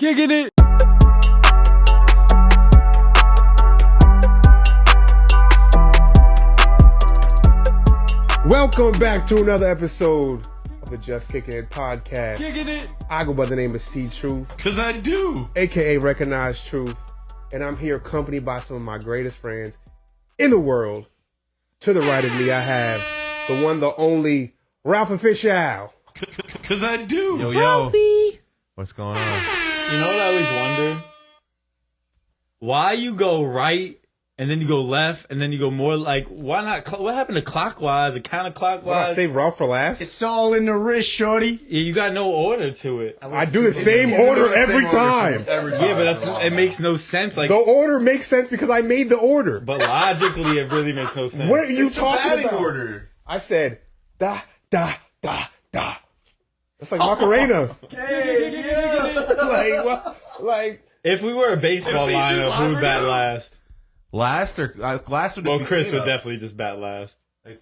Kicking it. Welcome back to another episode of the Just Kickin podcast. Kicking it. I go by the name of C Truth, Cause I do. aka Recognized Truth, and I'm here accompanied by some of my greatest friends in the world. To the right of me, I have the one, the only Ralph Official. Cause I do. Yo. What's going on? You know what I always wonder? Why you go right and then you go left and then you go more like, why not? What happened to clockwise or counterclockwise? What, I save Ralph for last? It's all in the wrist, shorty. Yeah, you got no order to it. I do the same order every time. Yeah, but it makes no sense. Like The order makes sense because I made the order. But logically, it really makes no sense. What are you talking about? Order. I said, da, da, da, da. That's like Macarena. Like, what? Like, If we were a baseball lineup, who would bat last? Last or last would Well, be Chris would cleanup. definitely just bat last.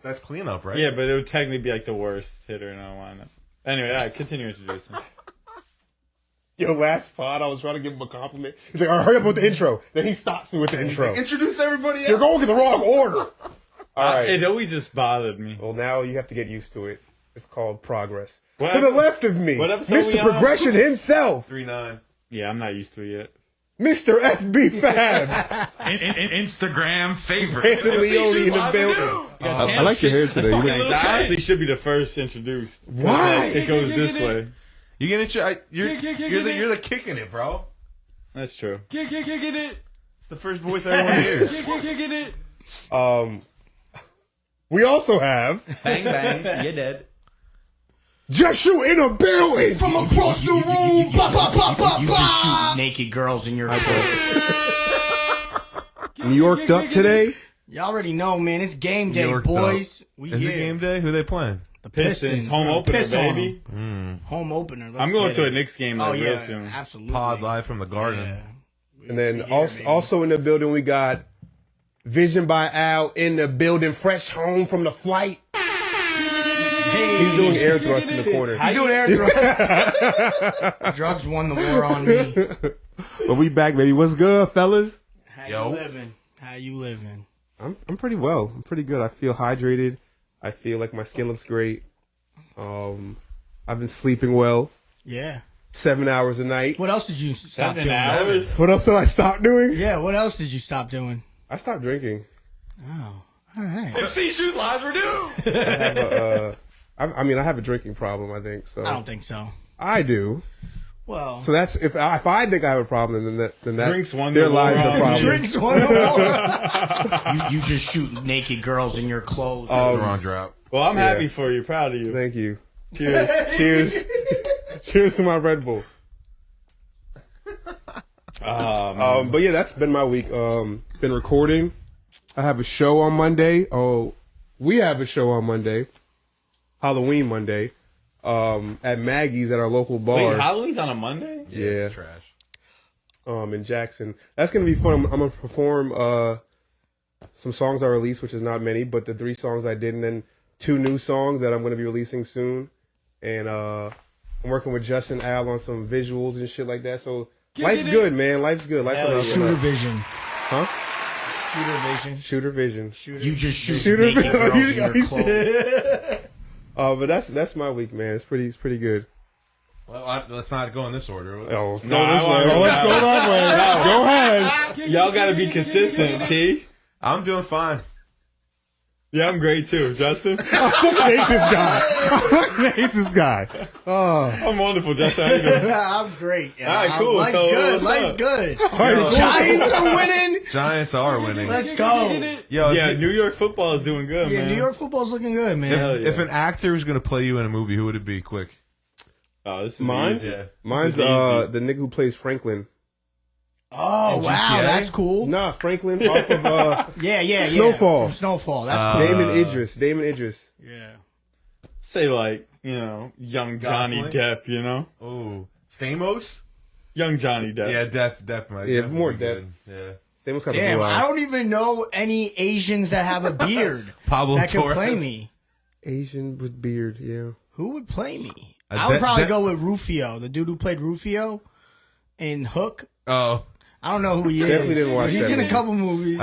That's cleanup, right? Yeah, but it would technically be like the worst hitter in our lineup. Anyway, all right, continue introducing. yo, last pod, I was trying to give him a compliment. He's like, all right, hurry up with the intro. Then he stops me with the intro. Introduce everybody else. You're going in the wrong order. All right. It always just bothered me. Well, now you have to get used to it. It's called progress. What To the epi- left of me, what episode we Mr. on? Progression himself, 3-9. Yeah, I'm not used to it yet. Mr. FB Fab, Instagram favorite. Anthony Leone in the building. I like your hair today. You Thanks. I honestly should be the first introduced. Why? It goes this way. You get you're the kicking it, bro. That's true. Kicking it. It's the first voice everyone hears. Kicking it. We also have Bang, bang. You're dead. Just You in a building. From across the room, ba ba ba ba ba. You just shoot naked girls in your clothes. New Yorked up today. You already know, man. It's game day, Yorked boys. We Is here. it game day? Who they playing? The Pistons. Home opener, Piss on baby. 'em. Home opener. Let's I'm going get to a it. Knicks game Oh like real yeah, soon. absolutely. Pod live from the garden. Yeah. And then We here, baby. also in the building, we got Vision by Al in the building, fresh home from the flight. Hey, He's doing air thrust in the corner. He's doing air thrust. Drugs won the war on me. But we back, baby. What's good, fellas? How Yo. you living? How you living? I'm pretty well. I'm pretty good. I feel hydrated. I feel like my skin looks great. I've been sleeping well. Yeah. 7 hours a night. What else did you stop 7 doing? hours? What else did I stop doing? Yeah. What else did you stop doing? I stopped drinking. Oh, all right. If C-Shoot lies were due. I mean, I have a drinking problem. I think so. I don't think so. I do. Well, So that's if I think I have a problem, then that Drinks won their the war lives on are me. problem. drinks one more. you just shoot naked girls in your clothes. The wrong drop. Well, I'm Yeah. happy for you. Proud of you. Thank you. Cheers. Cheers. Cheers to my Red Bull. But yeah, that's been my week. Been recording. I have a show on Monday. Oh, we have a show on Monday. Halloween Monday. At Maggie's at our local bar. Wait, Halloween's on a Monday? Yeah. It's trash. In Jackson. That's gonna be fun. I'm gonna perform some songs I released, which is not many, but the 3 songs I did, and then 2 new songs that I'm gonna be releasing soon. And I'm working with Justin Al on some visuals and shit like that. So life's good, man. Life's good. Life's Hell on yeah. Shooter vision. Huh? Shooter vision. Shooter Vision. You just shoot Shooter naked vision. girls in your clothes. But that's my week, man. It's pretty good. Well, let's not go in this order. Oh, let's No, go I this way. wanna- Oh, let's go that way. Go ahead. Y'all gotta be consistent, T. I'm doing fine. Yeah, I'm great too. Justin? I hate this guy. Oh. I'm wonderful, Justin. How you doing? I'm great. Yeah. All right, cool. Life's So, good. what's Life's up? good. Alright, Giants are winning. Giants are winning. Let's go. Yo, Yeah, New York football is doing good, Yeah, man. New York football's looking good, man. Hell yeah. if an actor was gonna play you in a movie, who would it be? Quick. Oh, this is Mine? easy. Yeah. Mine's This is easy. the nigga who plays Franklin. Oh, And wow. GTA? That's cool. Nah, Franklin off of Yeah. Snowfall. From Snowfall. That's cool. Damon Idris. Yeah. Say like, young Johnny Gosling? Depp, you know? Oh, Stamos. Young Johnny Depp. Yeah, Depp might. Yeah, Depp more would be Depp. good. Yeah. Damon's got Damn, blue I eyes. don't even know any Asians that have a beard Pablo that can Torres. play me. Asian with beard, yeah. Who would play me? I would that- probably that- go with Rufio, the dude who played Rufio in Hook. Oh. I don't know who he is. Definitely didn't watch He's that in a movie. couple movies.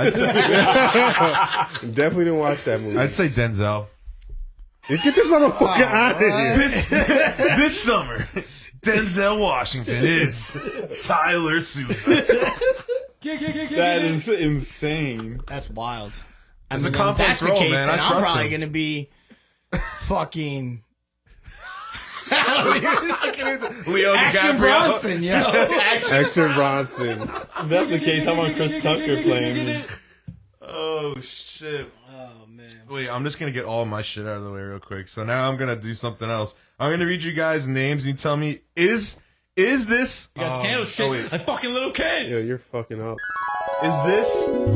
Definitely didn't watch that movie. I'd say Denzel. Get this motherfucker out of here. This summer, Denzel Washington is Tyler Sousa. That is insane. That's wild. I It's mean, a if complex that's the role, case, man. I then I'm trust probably him. gonna be fucking Leo Action DiCaprio. Bronson, yo. Action Bronson. If that's the case, how about Chris Tucker playing? Oh, shit. Oh man. Wait, I'm just going to get all my shit out of the way real quick. So now I'm going to do something else. I'm going to read you guys names and you tell me, is this... You guys handle shit wait. like fucking little kids. Yo, you're fucking up. Is this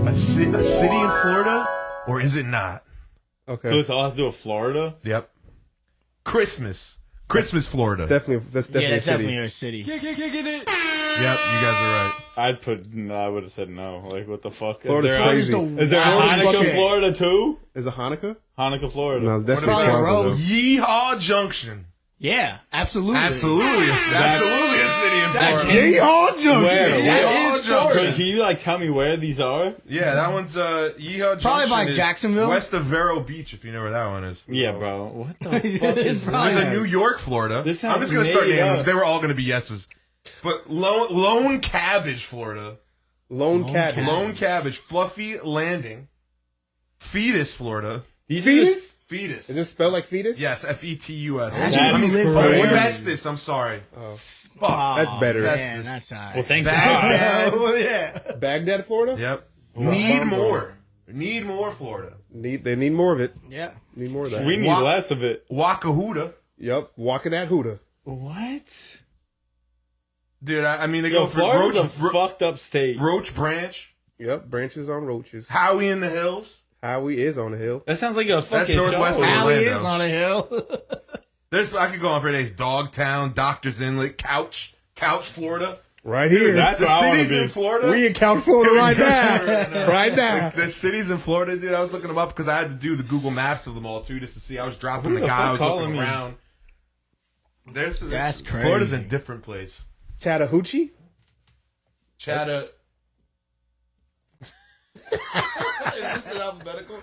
a city in Florida or is it not? Okay. So it's all has to do with Florida? Yep. Christmas, Florida. That's definitely Yeah, a that's city. definitely a city. Yep, you guys are right. I would have said no. Like, what the fuck? Florida's crazy. Is there Florida's Hanukkah, fucking- Florida too? Is it Hanukkah? Hanukkah, Florida. No, it's definitely Probably a Kwanzaa, road. though. Yeehaw Junction. Yeah, absolutely. Absolutely a city in Florida. Yeehaw Junction. Where? Yeehaw So Junction. can you like tell me where these are? Yeah, that one's Yeehaw Junction. Probably by is Jacksonville. west of Vero Beach, if you know where that one is. Yeah, bro. What the fuck It's is probably- There's that? a New York, Florida. This I'm just sounds gonna start made naming up. them. They were all gonna be yeses. But Lone Cabbage, Florida. Lone Cat. Cat. Lone Cabbage, Fluffy Landing, Fetus, Florida. These Fetus? Fetus. Is it spelled like fetus? Yes, Fetus. That's I mean, crazy. Festus. I'm sorry. Oh. Fuck. That's better. Man, that's alright. Well, thank Baghdad. Well, yeah. Baghdad, Florida? Yep. Wow. Need more. Need more, Florida. They need more of it. Yeah. Need more of that. God. We need less of it. Wakahuda. Yep. Walking that Huda. What? Dude, I mean, they Yo, go for Florida's a fucked up state. Roach Branch. Yep. Branches on roaches. Howie in the Hills. Howie is on the hill. That sounds like a fucking Northwest show. Florida. Howie Orlando. is on a hill. I could go on for days. Dogtown, Doctor's Inlet, Couch, Florida. Right here. That's The where I want to cities in be. Florida. We in Couch, Florida right now. Right now. The cities in Florida, dude. I was looking them up because I had to do the Google Maps of them all too, just to see. I was dropping Who the the guy. fuck I was calling looking me? around. That's crazy. Florida's a different place. Chattahoochee? Chatta. Is this an alphabetical?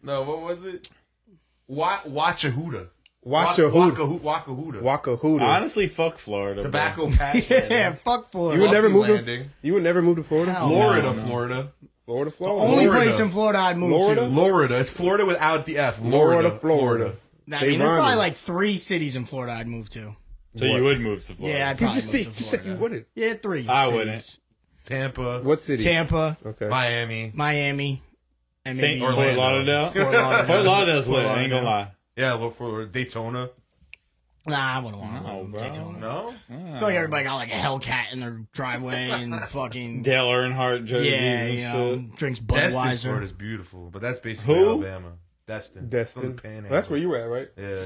No, what was it? Wachahuda. Wachahuda. Wakahuda. Wakahuda. Honestly, fuck Florida. bro. Tobacco Patch. Yeah, fuck Florida. You would never move to, Landing. you would never move to Florida? Hell Florida, no. Florida. Florida, Florida. Only Florida. place in Florida I'd move Florida? to. Florida. It's Florida without the F. Florida, Florida. I They mean, there's rhyming. probably like 3 cities in Florida I'd move to. So you would move to Florida? Yeah, I'd You probably just move said, to you said you Florida. wouldn't. Yeah, 3. I cities. wouldn't. Tampa. What city? Tampa, Okay. Miami. Miami, and Saint maybe Fort Orlando. Lauderdale. Fort Lauderdale. Fort Lauderdale's Fort lit. I ain't gonna Lauderdale. lie. Yeah, look for Daytona. Nah, I wouldn't want to No, live bro. in Daytona. No? I feel like everybody got like a Hellcat in their driveway and fucking Dale Earnhardt jerseys yeah, and you know, shit. drinks Destin, Budweiser. Florida's beautiful, but that's basically Who? Alabama. Destin. From Destin. the Panhandle. That's where you were at, right? Yeah.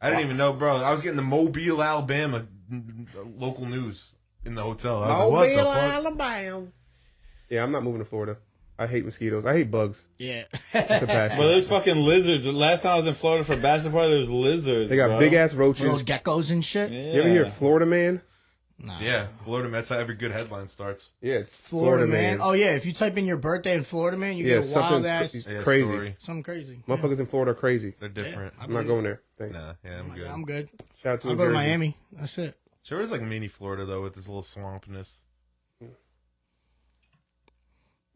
I didn't even know, bro. I was getting the Mobile, Alabama local news in the hotel. I was like, what the fuck? Alabama. Yeah, I'm not moving to Florida. I hate mosquitoes. I hate bugs. Yeah. It's a passion. Bro, there's fucking lizards. The last time I was in Florida for a bachelor party, there's lizards. They got bro. big ass Little roaches. geckos and shit. Yeah. You ever hear Florida Man? Nah. Yeah, Florida. That's how every good headline starts. Yeah, it's Florida man. Oh yeah, if you type in your birthday in Florida man, you yeah, get a wild something's ass Yeah, crazy. story. something crazy. Motherfuckers in Florida are crazy. They're different. Yeah. I'm not going there. Thanks. Nah, yeah, I'm good. Yeah, I'm good. Shout out to I'll New go to Jersey. Miami. That's it. Sure, it's like mini Florida though, with this little swampness.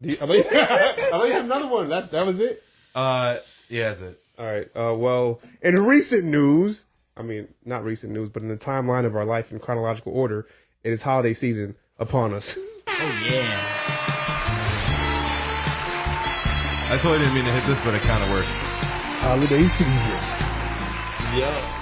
I thought you had another one. That was it. Yeah, that's it. All right. Well, in recent news, I mean, not recent news, but in the timeline of our life in chronological order, it is holiday season upon us. Oh yeah. I totally didn't mean to hit this, but it kind of worked. Holiday season. Yeah.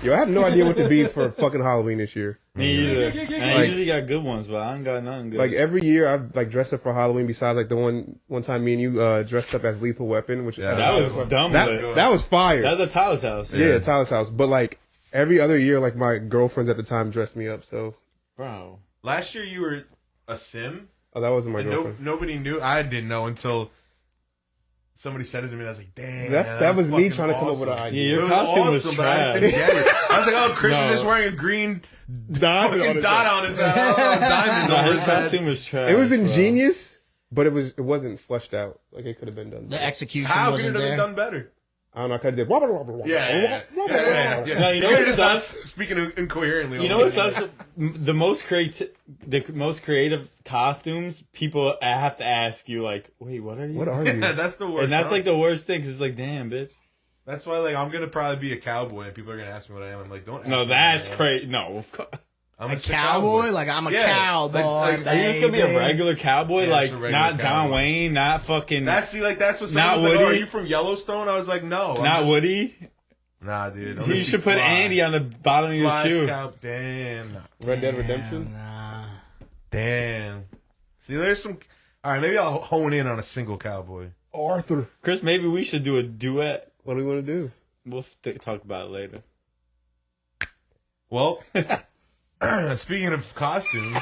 Yo, I have no idea what to be for fucking Halloween this year. Me either. And I Like- usually got good ones, but I ain't got nothing good. Like every year, I've like dressed up for Halloween. Besides, like the one time me and you dressed up as Lethal Weapon, which Yeah, that was dumb. but that was fire. That was at Tyler's house. Yeah, Tyler's house. But like every other year, like my girlfriends at the time dressed me up. So Bro. Last year you were a sim. that wasn't my And girlfriend. nobody knew. I didn't know until somebody said it to me, and I was like, damn. That was me fucking trying to come up with an awesome. idea. Yeah, your It was costume was awesome, but I just trash. didn't get it. I was like, oh, Christian No. is wearing a green Diamond on fucking his dot head. on his head. Oh, diamond No, on his his head. costume was trash. It was bro. ingenious, but it wasn't fleshed out. Like it could have been done. The better. execution How could wasn't it have there. been done better? I don't know. I could have did. Yeah. No, you know what It's sucks? us speaking incoherently. You know what sucks? The most creative costumes, people have to ask you like, "Wait, what are you?" What are you? Yeah, that's the worst. And that's part. like the worst thing. 'Cause it's like, damn, bitch. That's why, like, I'm gonna probably be a cowboy, and people are gonna ask me what I am. I'm like, don't. Ask No, me that's what I am. crazy. No, of course. I'm A just cowboy? Like, I'm a Yeah, cowboy. like, Are you just gonna be a baby. regular cowboy? Yeah, like, just a regular not John cowboy. Wayne, not fucking, That's that's what Not someone was like. Oh, are Woody? you from Yellowstone? I was like, no. I'm not just- Woody. Nah, dude. I'm You just should put fly. Andy on the bottom of your Fly shoe. Scout. Damn. Red Dead Redemption. Nah. Damn. See, there's some. All right, maybe I'll hone in on a single cowboy. Arthur. Chris, maybe we should do a duet. What do we want to do? We'll talk about it later. Well, speaking of costumes,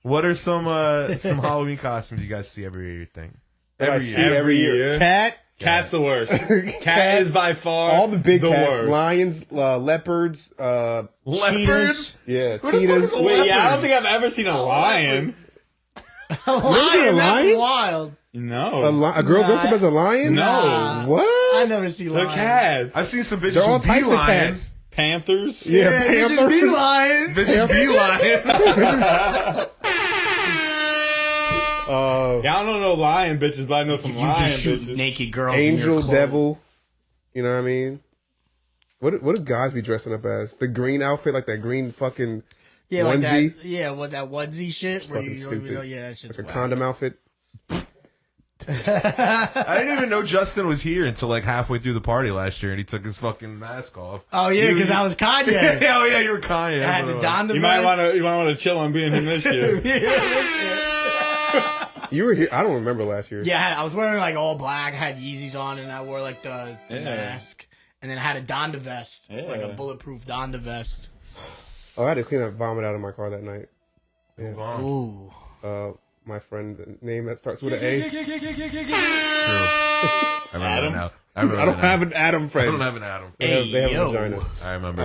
what are some Halloween costumes you guys see every year? You think every year? Every year. Cat. Cat's the worst. Cat is by far All the big cats. worst. Lions, leopards, Leopards. yeah, Who the fuck cheetahs. is a Wait, yeah, I don't leopard? think I've ever seen a lion. A lion? lion? That's wild. No. A girl dressed up as a lion? No. What? I never see They're lions. cats. I've seen some bitches They're all who be types of lions. cats. Panthers. Yeah, Yeah, bitches be lion. Bitches be lion. Yeah, I don't know lion bitches, but I know some You lion just shoot bitches. naked girls in Angel, your clothes. devil. You know what I mean? What do guys be dressing up as? The green outfit, like that green fucking Yeah, like onesie? that. Yeah, what that onesie shit where Fucking you don't even stupid. know. Yeah, that shit's like a whack. condom outfit. I didn't even know Justin was here until like halfway through the party last year, and he took his fucking mask off. Oh yeah, because I was Kanye. Oh yeah, you were Kanye. I had the Donda You might vest. want to chill on being him this year. You were here. I don't remember last year. Yeah, I was wearing like all black, had Yeezys on, and I wore like the Yeah. mask, and then I had a Donda vest, Yeah. like a bulletproof Donda vest. Oh, I had to clean up vomit out of my car that night. Ooh, My friend, the name that starts with an A. True. I remember Adam? that now. I don't have an Adam I friend. don't have an Adam. They have yo. a vagina. I remember.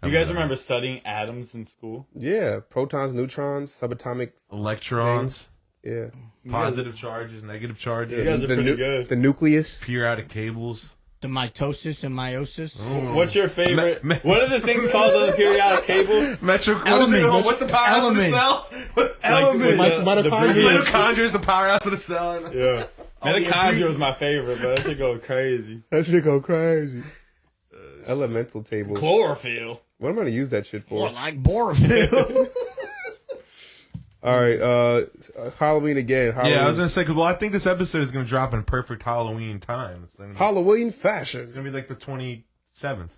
You guys remember studying atoms in school? Yeah, protons, neutrons, subatomic. Electrons, Yeah, positive charges, negative charges, You guys are the, pretty good. the nucleus. periodic tables. the mitosis and meiosis. What's your favorite? Me- What are the things called on the periodic table? Metro. What is it? Elements. What's the powerhouse of the Elements. cell? What Like, element? with the mitochondria. previous- Mitochondria is the powerhouse of the cell. Yeah. Mitochondria was my favorite, but that should go crazy. That shit go crazy. Elemental table. Chlorophyll. What am I gonna use that shit for? Or like borophyll. All right, Halloween again. Halloween, Yeah, I was gonna say, 'cause, well, I think this episode is gonna drop in perfect Halloween time. It's gonna be, Halloween fashion. it's gonna be like the 27th.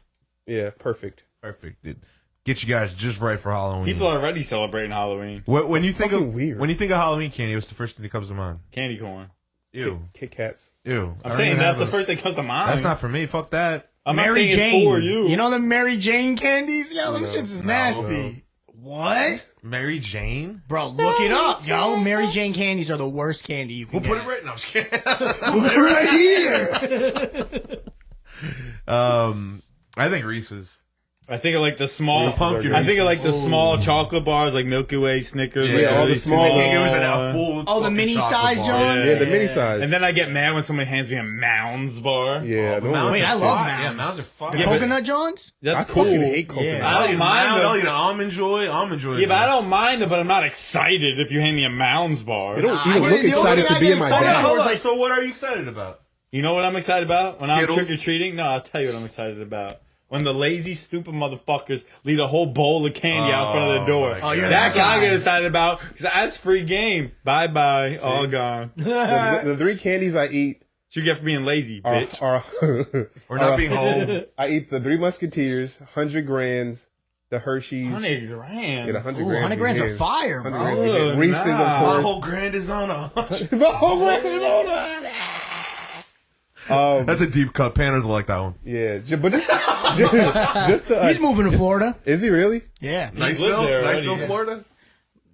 Yeah, perfect. Perfect, dude. Get you guys just right for Halloween. People are already celebrating Halloween. When you think of Fucking weird. when you think of Halloween candy, what's the first thing that comes to mind? Candy corn. Ew, Kit Kats. ew. I I'm don't saying even that's the have a- first thing that comes to mind. That's not for me. Fuck that. I'm not Mary saying Jane. it's for you. You know the Mary Jane candies? Yo, them No, shits is no, nasty. What? Mary Jane. Bro, look it up, yo. Mary Jane candies are the worst candy you can We'll put get. it right now. I'm just kidding. Put it right here. I think Reese's. I think of like the small Reese's pumpkin are I think of Reese's. like the small chocolate bars, like Milky Way, Snickers. Yeah, like all the really small- I small. think it was a full. Oh, the fucking mini chocolate size, bar. John? Yeah, the mini size. And then I get mad when somebody hands me a Mounds bar. Yeah, Oh, no Mounds one- Wait, are I love fire. Mounds. Yeah, Mounds are fire. Yeah, but- Coconut Johns? That's I cool. fucking hate coconut. Yeah. I don't mind Mound, them. I'll eat an almond joy. Almond joy. Yeah, but I don't mind it, but I'm not excited if you hand me a Mounds bar. You don't I even get look it. The only excited thing to I be get in my excited dad. about- Hold on, like- so what are you excited about? You know what I'm excited about? When Skittles? I'm trick-or-treating? No, I'll tell you what I'm excited about. When the lazy, stupid motherfuckers leave a whole bowl of candy out in front of the door. my God. you're That's that what I guy. get excited about, because that's free game. Bye-bye, all gone. The three candies I eat What you get for being lazy, are, bitch. We're not being home. I eat the Three Musketeers, 100 grands, the Hershey's. 100 grand. Get 100 Ooh, grand. 100 grams are fire, 100 bro. grand. Oh, Reese's, nah. of My course. whole grand is on a. My whole grand is on that. That's a deep cut. Panners will like that one. Yeah, but just He's moving to Florida. is he really? Yeah. lived there already, Niceville, yeah. Florida.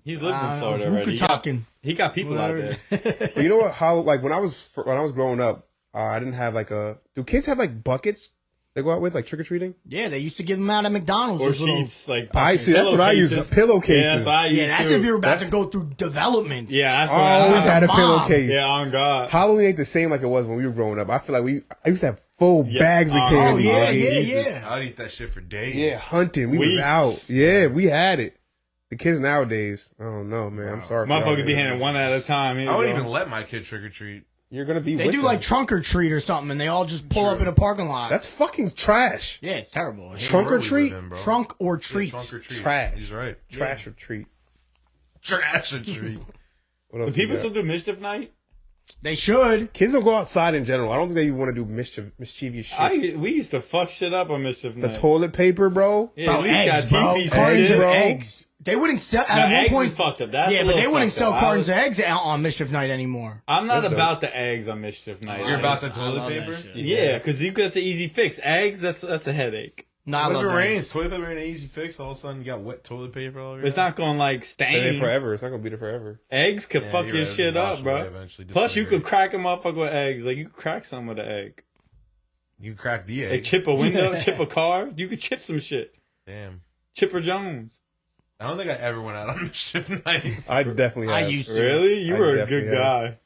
He's lived in Florida who already. could talking? He got people out there. But you know what? How like when I was growing up, I didn't have like a. Do kids have like buckets they go out with, like trick or treating? Yeah, they used to give them out at McDonald's. Or those little- sheets, like I see. That's what I use. Pillowcases. Yeah, that's what I use. Yeah, that's too. if you're about to go through development. Yeah, that's I what always I had a Mom. pillowcase. Yeah, on God. Halloween ain't the same like it was when we were growing up. I feel like I used to have full Yeah. bags of Oh, candy. yeah, man. yeah. I'd eat that shit for days. Yeah, hunting. We was Weeks. out. Yeah, we had it. The kids nowadays, I don't know, man. I'm sorry. for y'all, Motherfucker be man. handing one at a time. Here I you wouldn't go. even let my kid trick or treat. You're gonna be. They with do them. like trunk or treat or something, and they all just pull up in a parking lot. That's fucking trash. Yeah, it's terrible. I hate Trunk it. or Where we treat. live in, bro. Trunk or Yeah, treat. trunk or treat. Trash. He's right. Trash or treat. Trash or treat. What else Do people is still that? do mischief night? They should. Kids don't go outside in general. I don't think they want to do mischievous shit. We used to fuck shit up on mischief The night. toilet paper, bro. Yeah, Bro, we eggs, got bro. teepees and Cartons shit. of bro. eggs. They wouldn't sell. No, At one eggs point, is fucked up. That's yeah, a but little they wouldn't fucked sell up. cartons of eggs out on mischief night anymore. I'm not That's about the eggs on mischief night. You're about the I toilet love that paper? shit. Yeah, because that's an easy fix. Eggs, that's a headache. No, I What love if it eggs. rains? Toilet paper ain't an easy fix. All of a sudden, you got wet toilet paper all over. It's not gonna like Stay there stain. forever. It's not gonna be there forever. Eggs could Yeah, fuck you're your right. shit Wash up, away bro. eventually. Plus, you Disintegrate. could crack a motherfucker with eggs. Like you could crack some with an egg. You crack the egg. Like chip a window, chip a car. You could chip some shit. Damn. Chipper Jones. I don't think I ever went out on a ship night. I definitely I have. used to. Really? You I were a definitely good have. guy.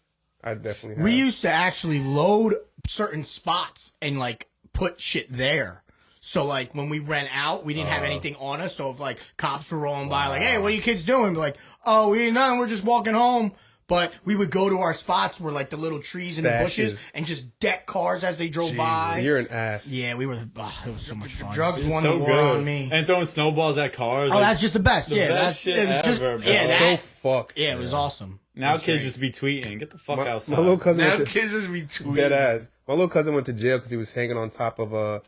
I definitely have. We used to actually load certain spots and like put shit there. So like when we ran out, we didn't have anything on us. So if like cops were rolling by, like, "Hey, what are you kids doing?" Be like, "Oh, we ain't nothing. We're just walking home." But we would go to our spots where like the little trees and the bushes Stashes. and just deck cars as they drove by. You're an ass. Yeah, we were. It was so much fun. Drugs It's won so the war good. on me. And throwing snowballs at cars. Oh, like, that's just the best. the Yeah, best that's shit it was just, ever, bro. yeah, That's that, so fucked. yeah, it was awesome. now That's kids great. just be tweeting. Get the fuck My outside. little cousin Now went to, kids just be tweeting. dead ass. My little cousin went to jail because he was hanging on top of a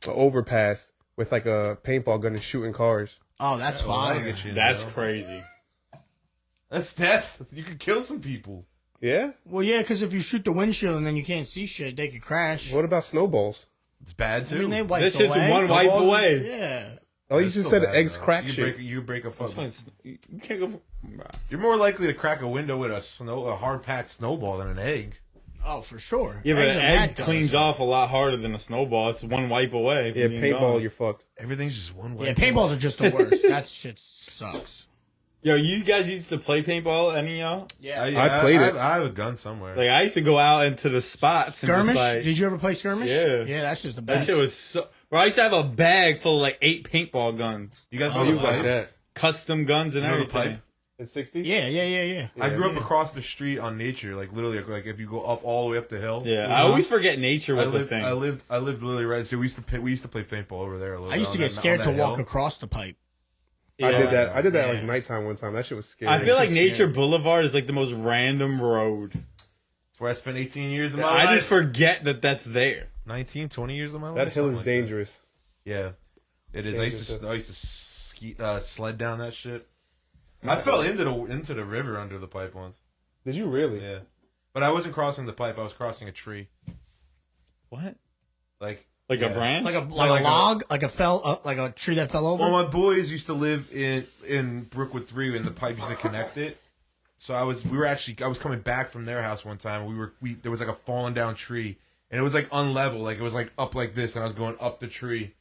overpass with like a paintball gun and shooting cars. Oh, that's Well, that'll fire. get you in That's jail. crazy. That's death. You could kill some people. Yeah. Well, yeah, because if you shoot the windshield and then you can't see shit, they could crash. What about snowballs? It's bad I too. mean, they wipe This shit's away. one wipe Snowballs is- away. Yeah. Oh, you It's just still said bad, eggs though. crack you shit. Break, you break a fucking. You can't go. You're more likely to crack a window with a hard packed snowball than an egg. Oh, for sure. Yeah, but Eggs an are egg mad cleans tough. off a lot harder than a snowball. It's one wipe away. from Yeah, being paintball, gone. you're fucked. Everything's just one way. Yeah, paintballs are just the worst. That shit sucks. Yo, you guys used to play paintball? Any of y'all? Yeah. I played it. I have a gun somewhere. Like I used to go out into the spots and Skirmish? just like Did you ever play skirmish? Yeah. Yeah, that's just the that best. shit was so. Bro, I used to have a bag full of like 8 paintball guns, you guys Oh, know you the like pipe? that. custom guns and You know the everything. pipe? In 60? Yeah. I grew up across the street on nature, like literally, like if you go up all the way up the hill. Yeah, I always forget nature I was the lived, thing. I lived literally right. So we used to play paintball over there a little. I used to bit get on scared that to walk hill. across the pipe. I Yeah. did that. I did that Yeah. like nighttime one time. That shit was scary. I feel like just Nature scary. Boulevard is like the most random road. It's where I spent 18 years of my I life. just forget that that's there. 19, 20 years of my life. that hill something is like dangerous. that. Yeah, it is. Dangerous. I used to ski, sled down that shit. I fell into the river under the pipe once. Did you really? Yeah, but I wasn't crossing the pipe. I was crossing a tree. What? Like Like yeah. a branch? Like a like a- log, like a tree that fell over. Well, my boys used to live in Brookwood 3, and the pipe used to connect it. So I was coming back from their house one time. There was like a fallen down tree, and it was like unlevel, like it was like up like this, and I was going up the tree,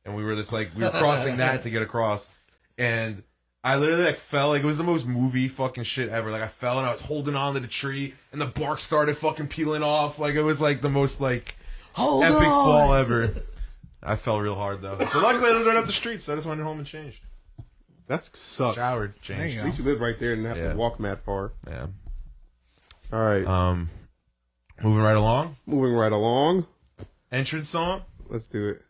and we were crossing that to get across, and I literally like fell, like it was the most movie fucking shit ever. Like I fell and I was holding on to the tree, and the bark started fucking peeling off. Like it was like the most like Hold epic on. fall ever. I fell real hard though. But luckily I lived right up the street, so I just went home and changed. That sucks. Showered, There changed. you At least you live right there and have Yeah. to walk mad far. Yeah. All right. Moving right along. Moving right along. Entrance song. Let's do it.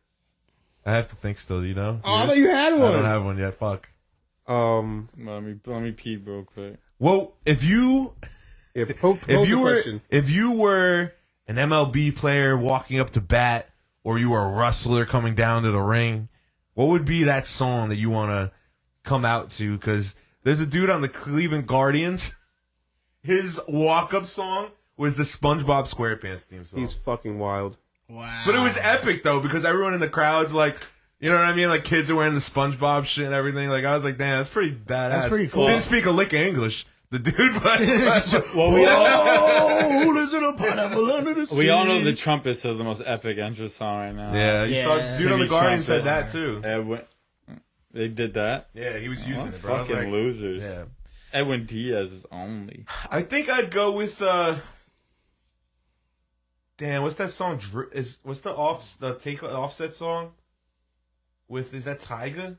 I have to think still. You know. Oh, I thought you had I one. don't have one yet. Fuck. Let me pee real quick. Well, if you Yeah, pose if you the were question. if you were an MLB player walking up to bat, or you were a wrestler coming down to the ring, what would be that song that you want to come out to? Because there's a dude on the Cleveland Guardians. His walk-up song was the SpongeBob SquarePants theme song. He's fucking wild. Wow. But it was epic though, because everyone in the crowd's like, You know what I mean? Like kids are wearing the SpongeBob shit and everything. Like I was like, damn, that's pretty badass. That's pretty cool. Didn't speak a lick of English, the dude, but Well, we all Oh, there's a pineapple under the sea. we all know the trumpets are the most epic entrance song right now. yeah, you saw Yeah. dude on the Timmy Guardian Trumpet. said that too. Edwin, they did that. Yeah, he was using it, bro. I was Fucking like, losers. yeah. Edwin Diaz is only. I think I'd go with damn, what's that song? What's the offset song? Is that Tyga?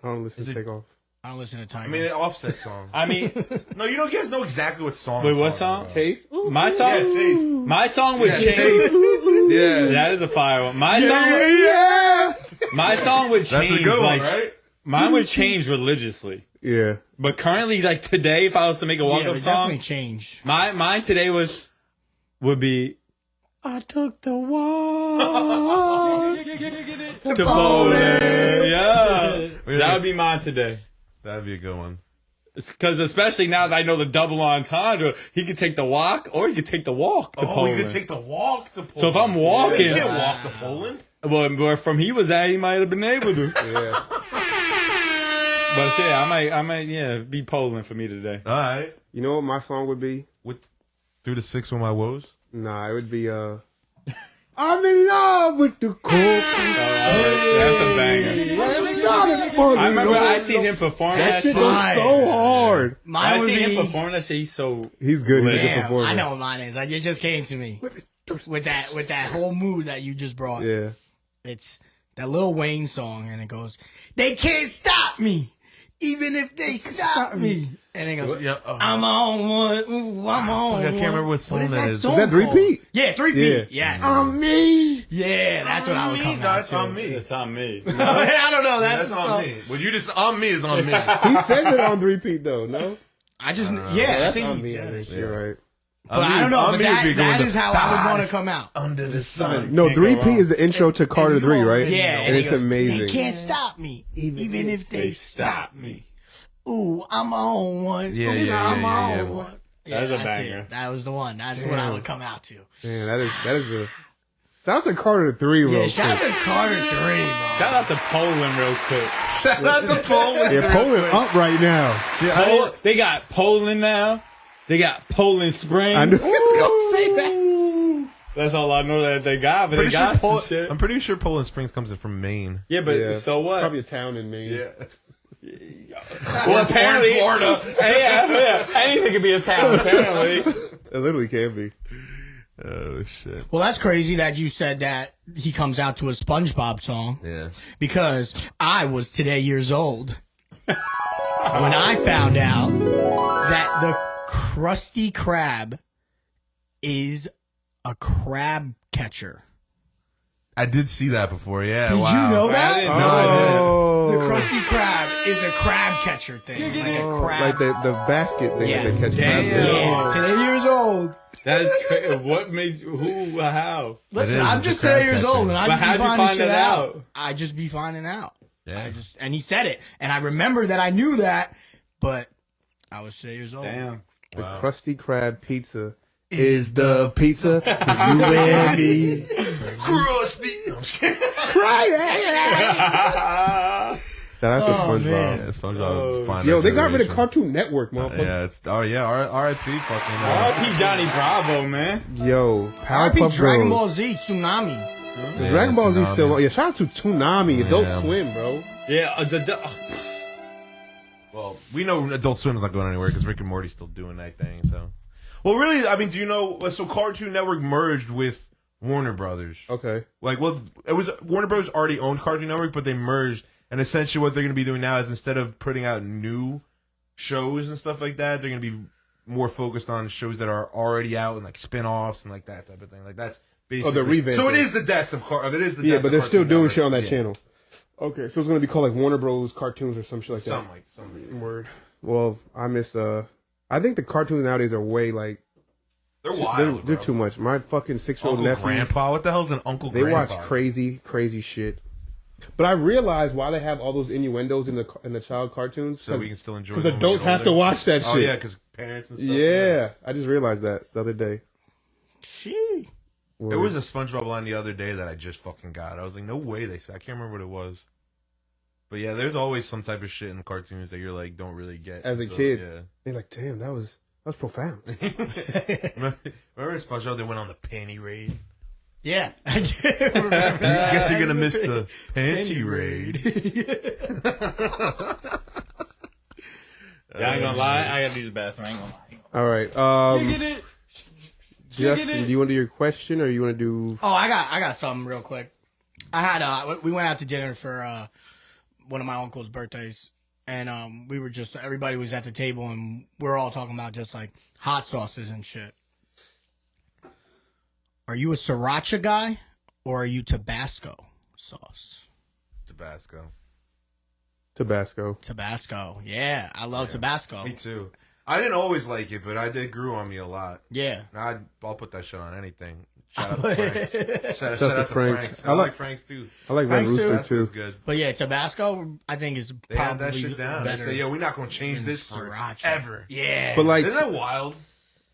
I don't listen Is to it- Take Off. I don't listen to Tiger. I mean, an offset song. I mean, No, you don't guys know exactly what song. wait, I'm what talking song? about. Taste? My song. Yeah, Taste. My song would Yeah, change. Taste. Yeah. That is a fire one. My song. My song would That's change. a good like one, right? mine would change religiously. Yeah. But currently, like today, if I was to make a yeah, walk-up it song, definitely changed. mine today would be. I took the walk to Poland. Yeah, that would be mine today. That'd be a good one. Because especially now that I know the double entendre, he could take the walk or he could take the walk to Oh, Poland. you could take the walk to Poland. So if I'm walking- you can't walk to Poland. Well, where from he was at, he might have been able to. Yeah. But yeah, I might, yeah, be Poland for me today. All right. You know what my song would be? Through the six with my woes. Nah, it would be I'm in love with the coke. That's a banger. I remember I seen him perform That that shit shit. goes Fire. so hard. Mine I would seen be. him perform that shit. He's so. He's good. He's a good Damn, performer. I know what mine is. Like, it just came to me with that whole mood that you just brought. Yeah. It's that Lil Wayne song, and it goes, "They can't stop me, even if they stop me." And it goes, Yeah. "I'm on one, ooh, I'm on." I can't remember what song is that is. song Is that called? 3P? Yeah, 3P. Yes. me. Yeah, that's what I would come out That's to. on me. It's on me. I don't know. That's, That's on me. Well, you just on me is on me. He says it on 3P though, no? I just, know. yeah, I That's think on he me, I does. think. You're right. But I don't know. On But me would be a good that one. is how I would want to come out. Under the sun. No, Can't go 3P wrong. is the intro to Carter 3, right? Yeah, And he it's goes, amazing. They can't stop me, even if they stop me. Ooh, I'm on one. Yeah, Ooh, yeah, I'm yeah, on yeah. one. That is a that's banger. it. That was the one. That's what I would come out to. Man, that's a Carter 3 real Yeah, quick. shout out to Carter 3, bro. Shout out to Poland real quick. Shout out to Poland. Yeah, Poland up right now. They got Poland now. They got Poland Spring. I knew he was gonna say that. That's all I know that they got. But they got some shit. I'm pretty sure Poland Springs comes in from Maine. Yeah, but Yeah. so what? Probably a town in Maine. Well, apparently, Florida. yeah, anything could be a town. Apparently, It literally can be. Oh shit. Well, that's crazy that you said that he comes out to a SpongeBob song. Yeah. Because I was today years old when I found out that the Krusty Krab is a crab catcher. I did see that before. Yeah. Did wow. you know that? I didn't know The Krusty Krab is a crab catcher thing. Like a crab. Like the basket thing Yeah. that they catch crabs in. Yeah, today years old. that is crazy. What makes who? How? Listen, is, I'm it's a just crab today years catcher. old, and I But just be how'd you finding find shit that out. out? I just be finding out. Yeah. And he said it, and I remember that I knew that, but I was today years old. Damn. The Krusty Krab pizza is the pizza you and me. Shout out to SpongeBob. man. Yeah, SpongeBob. Fine Yo, they got rid of generation. Cartoon Network, motherfucker. Yeah, it's R.I.P. fucking. R.I.P. Johnny Bravo, man. Yo, RP Powerpuff Dragon Girls. Ball Z Tsunami. Yeah, Dragon Ball Z Tsunami. still on. Yeah, shout out to Toonami, Adult Yeah. Swim, bro. Yeah, Well, we know Adult Swim is not going anywhere because Rick and Morty's still doing that thing. So, well, really, I mean, do you know? So Cartoon Network merged with Warner Brothers. Okay. Like, well, it was Warner Brothers already owned Cartoon Network, but they merged. And essentially, what they're going to be doing now is instead of putting out new shows and stuff like that, they're going to be more focused on shows that are already out and like spin-offs and like that type of thing. Like that's basically. they're revamping. So it is the death of It is the Yeah, death but of they're still Cartoon doing Network. shit on that Yeah. channel. Okay, so it's gonna be called like Warner Bros. Cartoons or some shit like that. Something. Word. Well, I miss. I think the cartoons nowadays are way like They're wild. they're bro. too much. My fucking 6-year-old Uncle nephew. Grandpa. What the hell's an Uncle They Grandpa? watch crazy shit. But I realize why they have all those innuendos in the child cartoons. So we can still enjoy. Because them when we adults get have to older. watch that Oh shit. yeah, because parents and stuff. Yeah, I just realized that the other day. She. Word. There was a SpongeBob line the other day that I just fucking got. I was like, no way they said. I can't remember what it was. But yeah, there's always some type of shit in cartoons that you're like don't really get as a so, kid. Yeah. You're like, damn, that was profound. Remember SpongeBob? They went on the panty raid. Yeah, I do remember that. Guess you're gonna miss the panty raid. Yeah, I ain't gonna lie. I gotta use the bathroom. I ain't gonna lie. All right. Kicking it. Justin, do you want to do your question or you want to do? Oh, I got something real quick. I had we went out to dinner for one of my uncle's birthdays, and we were just everybody was at the table, and we were all talking about just like hot sauces and shit. Are you a sriracha guy or are you Tabasco sauce? Tabasco. Tabasco, yeah, I love Tabasco. Me too. I didn't always like it, but I did grew on me a lot. Yeah, I'll put that shit on anything. Shout out to Frank's. Shout out to to Frank's. Frank's. I I like- like Frank's too. I like Red Frank's Rooster That's too. good. but yeah, Tabasco I think is They had that probably shit down. They better. say, yo, we're not gonna change than this for sriracha. ever. Yeah, But like, Isn't that wild?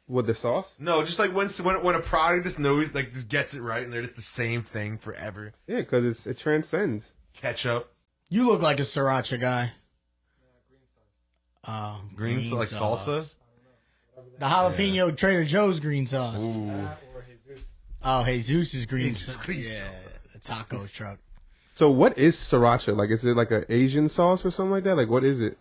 with the sauce? No, just like when a product just knows, like just gets it right, and they're just the same thing forever. Yeah, because it transcends. Ketchup, you look like a sriracha guy. green, so like sauce. salsa. The jalapeno Trader Joe's green sauce. Ooh, Oh, Jesus is green. Jesus Christ. Yeah, the taco truck. So what is sriracha? Like, is it like an Asian sauce or something like that? Like, what is it?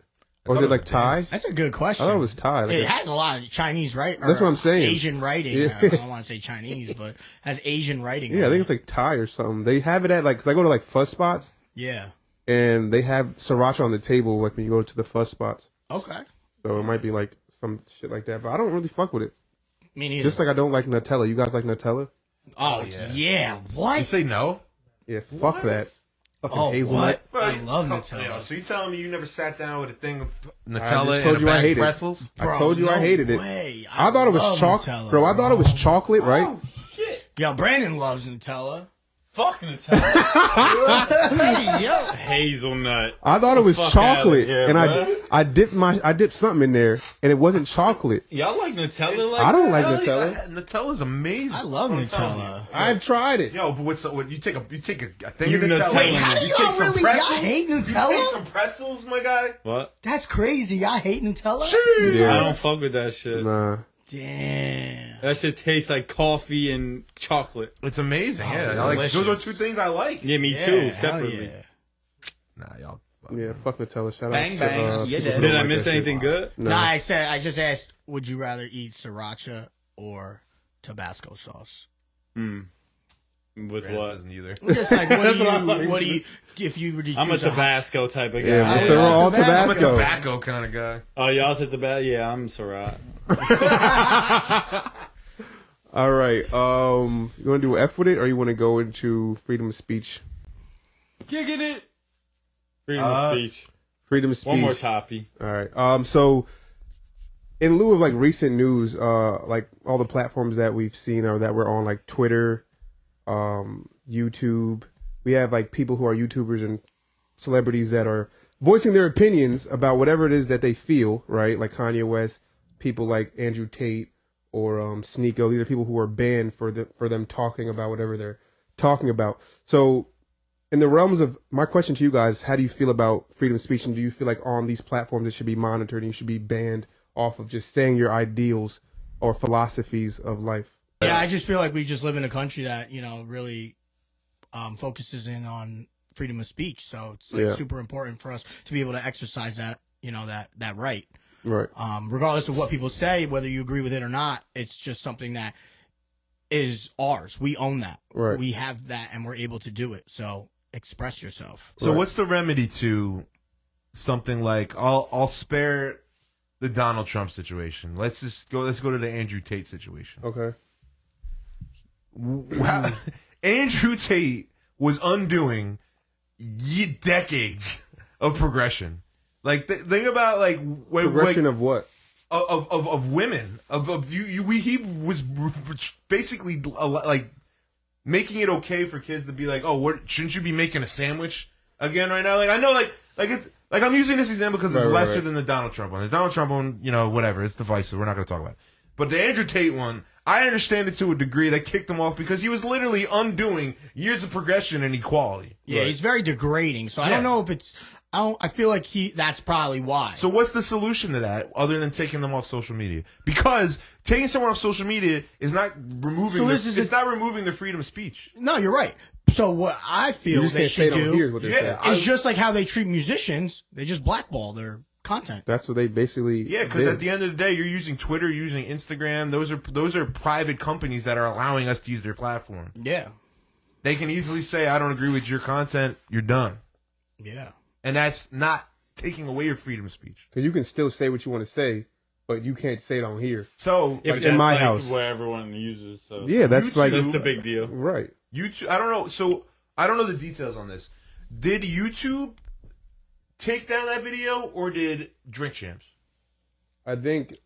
Or is it like Thai? That's a good I question. thought it was Thai. Like It has a lot of Chinese, right? That's what I'm saying. Asian writing. Yeah. I don't want to say Chinese, but has Asian writing. yeah, I on think it. it's like Thai or something. They have it at like, cause I go to like fuzz spots Yeah. and they have sriracha on the table like when you go to the fuzz spots. Okay. So it might be like some shit like that, but I don't really fuck with it. Me neither. Just like I don't like Nutella. You guys like Nutella? oh yeah. What? You say no? Yeah, fuck that. Fucking Oh, hazelnut. what? I love Yo, Nutella. so you telling me you never sat down with a thing of I Nutella just told and you a I bag hate of it. pretzels? I told you I hated it. Way. I thought it was love chocolate, Nutella, bro. I thought it was chocolate, right? Oh shit! Yo, Brandon loves Nutella. Fuck Nutella. Hey, yo. Hazelnut. I thought it was Fuck chocolate, outta here, and bruh. I dipped something in there, and it wasn't chocolate. Y'all like Nutella? Like I don't like Hell Nutella. yeah, Nutella's amazing. I love Nutella. I've tried it. Yo, but what's what? You take a thing You of Nutella. Nutella. Wait, how do you y'all take some really- pretzels. y'all hate You Nutella? take some pretzels, my guy. What? That's crazy. I hate Nutella. Yeah. I don't fuck with that shit. Nah. Damn. That shit tastes like coffee and chocolate. It's amazing. Yeah, Oh, I like, those are delicious. two things I like. Yeah, me Yeah, too, hell separately. yeah. Nah, y'all. Yeah, fuck Nutella. Shout Bang, out bang. to Yeah, people who Did don't I like miss that shit. anything good? No. No, I just asked, would you rather eat sriracha or Tabasco sauce? With Brandon what? says neither. Just like, what do you, if you were to I'm a choose Tabasco type of guy. Yeah, I so we're love all Tabasco. I'm a Tabasco. tobacco kind of guy. Oh, y'all said Tabasco? Yeah, I'm Syrah. All right. You want to do F with it, or you want to go into freedom of speech? Kicking it. Freedom of speech. Freedom of speech. One more toppy. All right. So, in lieu of like recent news, like all the platforms that we've seen or that we're on, like Twitter, YouTube, we have like people who are YouTubers and celebrities that are voicing their opinions about whatever it is that they feel, right? Like Kanye West, people like Andrew Tate or Sneeko. These are people who are banned for them talking about whatever they're talking about. So, in the realms of my question to you guys, how do you feel about freedom of speech, and do you feel like on these platforms it should be monitored and you should be banned off of just saying your ideals or philosophies of life? Yeah, I just feel like we just live in a country that, really focuses in on freedom of speech. So it's like super important for us to be able to exercise that, that right. Right. Regardless of what people say, whether you agree with it or not, it's just something that is ours. We own that. Right. We have that and we're able to do it. So express yourself. So Right. what's the remedy to something like I'll spare the Donald Trump situation. Let's go to the Andrew Tate situation. Okay. Wow. Andrew Tate was undoing decades of progression. Like think about like Progression of what? of women he was basically like making it okay for kids to be like, oh, what shouldn't you be making a sandwich again right now? Like I know like it's like I'm using this example because it's lesser than the Donald Trump one. The Donald Trump one, whatever, it's divisive. We're not going to talk about it. But the Andrew Tate one, I understand it to a degree. That kicked him off because he was literally undoing years of progression and equality. Yeah, he's very degrading. So I don't know if it's. I feel like that's probably why. So what's the solution to that other than taking them off social media? Because taking someone off social media is not removing. It's not removing their freedom of speech. No, you're right. So what I feel they should do is just like how they treat musicians. They just blackball their content. That's what they basically. Yeah, because at the end of the day, you're using Twitter, you're using Instagram. Those are private companies that are allowing us to use their platform. Yeah, they can easily say, "I don't agree with your content. You're done." Yeah. And that's not taking away your freedom of speech. Because you can still say what you want to say, but you can't say it on here. So yeah, like in my house, where everyone uses. So. Yeah, that's YouTube, like that's a big deal, right? YouTube. I don't know. So I don't know the details on this. Did YouTube take down that video, or did Drink Champs? I think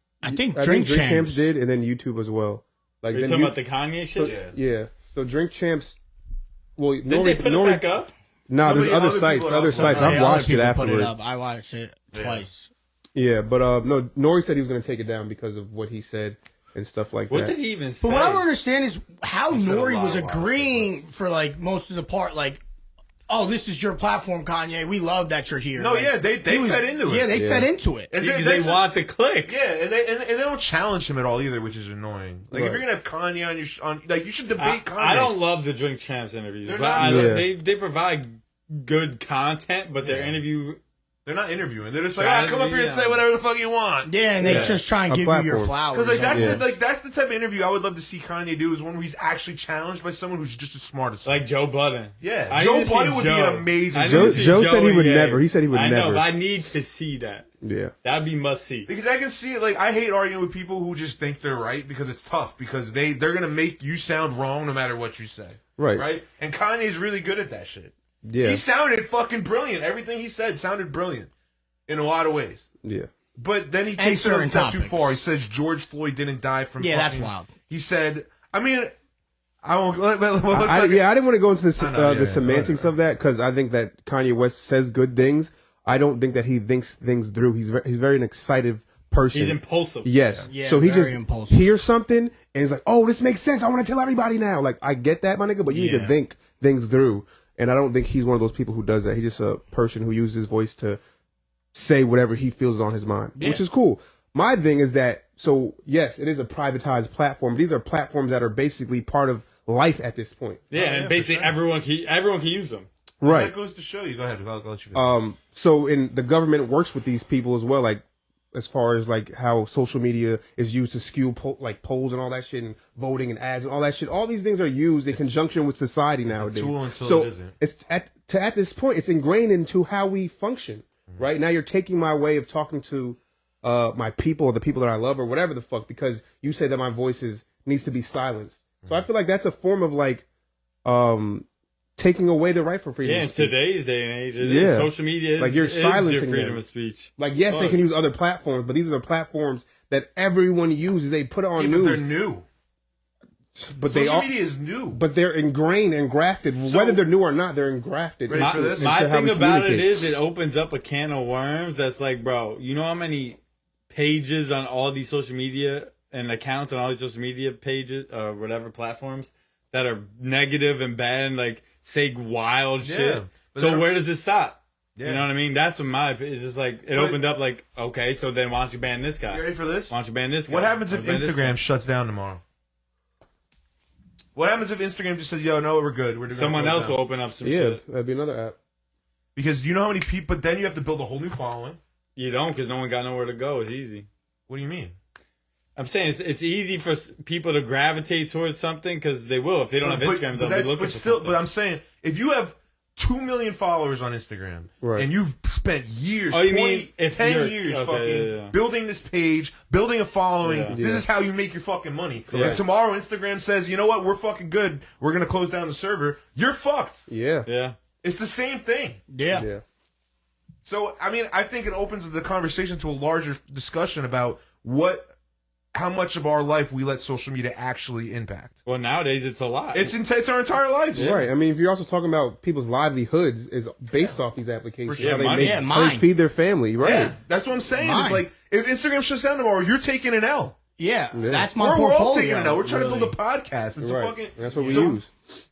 Drink Champs did, and then YouTube as well. Like are you talking about the Kanye shit? So, yeah. So Drink Champs. Well, did they put it back up? No, there's other sites. I've watched it afterwards. I watched it twice. Yeah, but no, Nori said he was going to take it down because of what he said and stuff like that. What did he even say? But what I don't understand is how Nori was agreeing for like most of the part, like, oh, this is your platform, Kanye. We love that you're here. No, like, yeah, they fed into it. Yeah, they fed into it. And because they want the clicks. Yeah, and they don't challenge him at all either, which is annoying. Like if you're gonna have Kanye on your like you should debate Kanye. I don't love the Drink Champs interviews. They provide good content, but their interview. They're not interviewing. They're just like, come up here and say whatever the fuck you want. Yeah, and they just try and give you your flowers. Because that's the type of interview I would love to see Kanye do, is one where he's actually challenged by someone who's just as smart as him. Like Joe Budden. Yeah, Joe Budden would be an amazing. Joe said he would never. He said he would never. I know, but I need to see that. Yeah, that'd be must see. Because I can see it. Like I hate arguing with people who just think they're right because it's tough. Because they're gonna make you sound wrong no matter what you say. Right. And Kanye's really good at that shit. Yeah. He sounded fucking brilliant. Everything he said sounded brilliant in a lot of ways. Yeah. But then he takes it a step too far. He says George Floyd didn't die from that's wild. He said, I mean, I won't. I didn't want to go into the semantics of that because I think that Kanye West says good things. I don't think that he thinks things through. He's very an excited person. He's impulsive. Yes. Yeah, so he just impulsive. hears something and he's like, "Oh, this makes sense. I want to tell everybody now." Like I get that, my nigga, but you need to think things through. And I don't think he's one of those people who does that. He's just a person who uses his voice to say whatever he feels is on his mind, which is cool. My thing is that, so yes, it is a privatized platform. These are platforms that are basically part of life at this point. Yeah, and basically everyone can use them. Right. That goes to show you. Go ahead. I'll let you go. So the government works with these people as well, like as far as like how social media is used to skew polls and all that shit and voting and ads and all that shit. All these things are used in conjunction with society nowadays. So it isn't. It's at this point, it's ingrained into how we function. Right now, you're taking my way of talking to my people or the people that I love or whatever the fuck because you say that my voice needs to be silenced. So I feel like that's a form of like taking away the right for freedom. Yeah, of in speech. today's day and age, social media is, like you're silencing your freedom them. of speech. Like yes, they can use other platforms, but these are the platforms that everyone uses. They put it on news. But they're new. But social media is new. But they're ingrained and grafted. Whether they're new or not, they're engrafted. My thing about it is it opens up a can of worms that's like, bro, you know how many pages on all these social media and accounts on all these social media pages or whatever platforms that are negative and bad and like say wild shit. So where does it stop? Yeah. You know what I mean? That's what it's just like it opened up like, okay, so then why don't you ban this guy? You ready for this? Why don't you ban this guy? What happens if Instagram shuts down tomorrow? What happens if Instagram just says, "Yo, no, we're good. Someone else will open up some shit." Yeah, that'd be another app. Because you know how many people? But then you have to build a whole new following. You don't, because no one got nowhere to go. It's easy. What do you mean? I'm saying it's easy for people to gravitate towards something because they will. If they don't have Instagram, they'll be looking for something. But I'm saying if you have 2 million followers on Instagram, and you've spent years, 10 years building this page, building a following, this is how you make your fucking money. And tomorrow Instagram says, you know what, we're fucking good, we're going to close down the server, you're fucked. Yeah. It's the same thing. Yeah. So, I mean, I think it opens the conversation to a larger discussion about how much of our life we let social media actually impact. Well, nowadays it's a lot. It's our entire lives. Right. I mean, if you're also talking about people's livelihoods is based off these applications. Sure. How they feed their family. Right. Yeah, that's what I'm saying. It's like, if Instagram shuts down tomorrow, you're taking an L. Yeah, that's my We're portfolio. all taking it now. We're trying to build a podcast. It's Right. a fucking. That's what we use.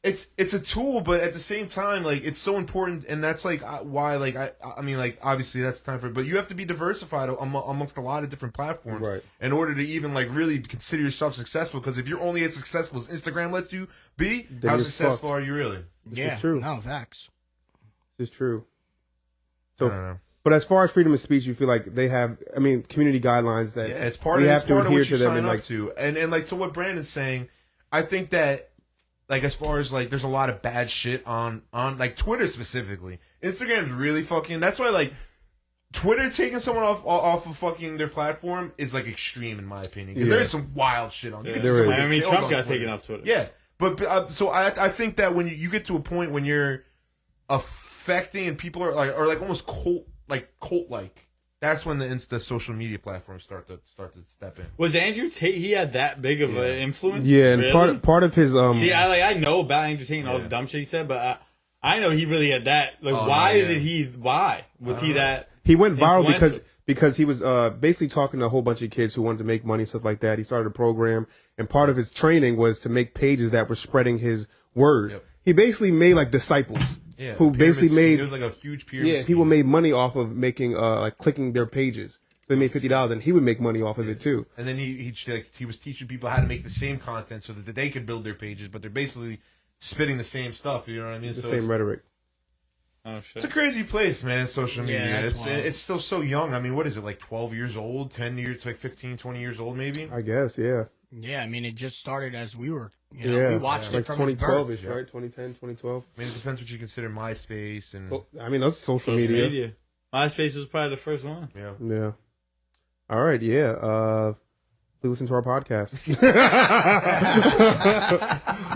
It's a tool, but at the same time, like it's so important, and that's like why, like I mean, like obviously that's time for, but you have to be diversified amongst a lot of different platforms, Right. in order to even like really consider yourself successful. Because if you're only as successful as Instagram lets you be, Then how you're successful are you really? Yeah, is true. no facts. It's true. I don't So, know. but as far as freedom of speech, you feel like they have, I mean, community guidelines that Yeah, it's part we of have it's to part of adhere what you to them sign and up like to, and like to what Brandon's saying, I think that. Like as far as like, there's a lot of bad shit on like Twitter specifically. Instagram's really fucking. That's why like Twitter taking someone off of fucking their platform is like extreme in my opinion. Because there's some wild shit on. You can there see is. someone I get mean, killed Trump on got Twitter. taken off Twitter. Yeah, but so I think that when you get to a point when you're affecting and people are like almost cult like. That's when the social media platforms start to step in. Was Andrew Tate? He had that big of an influence. yeah, and Really? part of his See, I know about Andrew Tate and all the dumb shit he said, but I know he really had that. Like, why was he that? he went viral influential? because he was basically talking to a whole bunch of kids who wanted to make money, stuff like that. He started a program, and part of his training was to make pages that were spreading his word. Yep. He basically made like disciples. Yeah, who basically made it was like a huge pyramid. Yeah, people made money off of making like clicking their pages. They made $50, and he would make money off of it too. And then he was teaching people how to make the same content so that they could build their pages, but they're basically spitting the same stuff. You know what I mean? The So same rhetoric. Oh shit! it's a crazy place, man. Social media. that's wild. It's still so young. I mean, what is it, like 12 years old, 10 years, like 15, 20 years old, maybe? I guess, yeah. Yeah, I mean, it just started as we were, we watched like it from 2012 its ish, birth. right? 2010, 2012. I mean, it depends what you consider MySpace and Well, I mean, that's social Social media. media. MySpace was probably the first one. yeah. Yeah. All right, yeah. Please listen to our podcast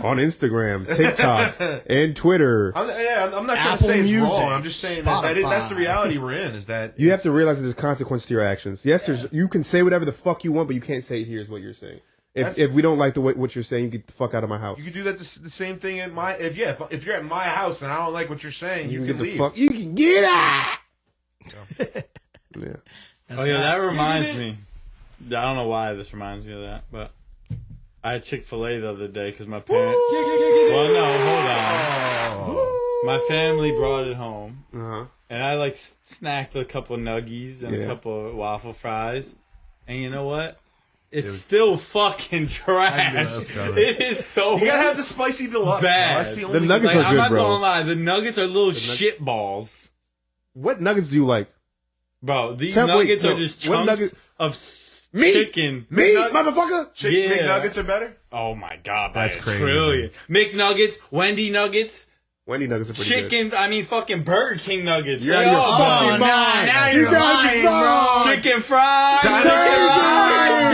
on Instagram, TikTok, and Twitter. I'm not trying Apple to say it's Music, wrong. I'm just saying that's the Spotify. reality we're in. Is that You have to realize that there's consequence to your actions. Yes, you can say whatever the fuck you want, but you can't say here's what you're saying. If we don't like what you're saying, you get the fuck out of my house. You can do that the same thing at my if you're at my house and I don't like what you're saying, you can get the leave. fuck. You can get out. Yeah. Oh yeah, that reminds me. I don't know why this reminds me of that, but I had Chick-fil-A the other day because my parents. Well, no, hold on. My family brought it home, Uh-huh. and I like snacked a couple nuggies and a couple of waffle fries, and you know what? It's still fucking trash. that was coming. It is so You gotta have the spicy deluxe. bad. Bro. That's the only The nuggets Like, are I'm good, not bro. gonna lie, the nuggets are little shit balls. What nuggets do you like? Bro, these Wait, nuggets no, are just what chunks nugget- of Meat? chicken. Me, McNug- motherfucker. Yeah. McNuggets are better. Oh my god, by That's a crazy. trillion. McNuggets, Wendy nuggets, Wendy nuggets are pretty good. chicken. I mean, fucking Burger King nuggets. You're They out of your all fucking good. mind. now You you're guys lying, suck. bro. Chicken fries,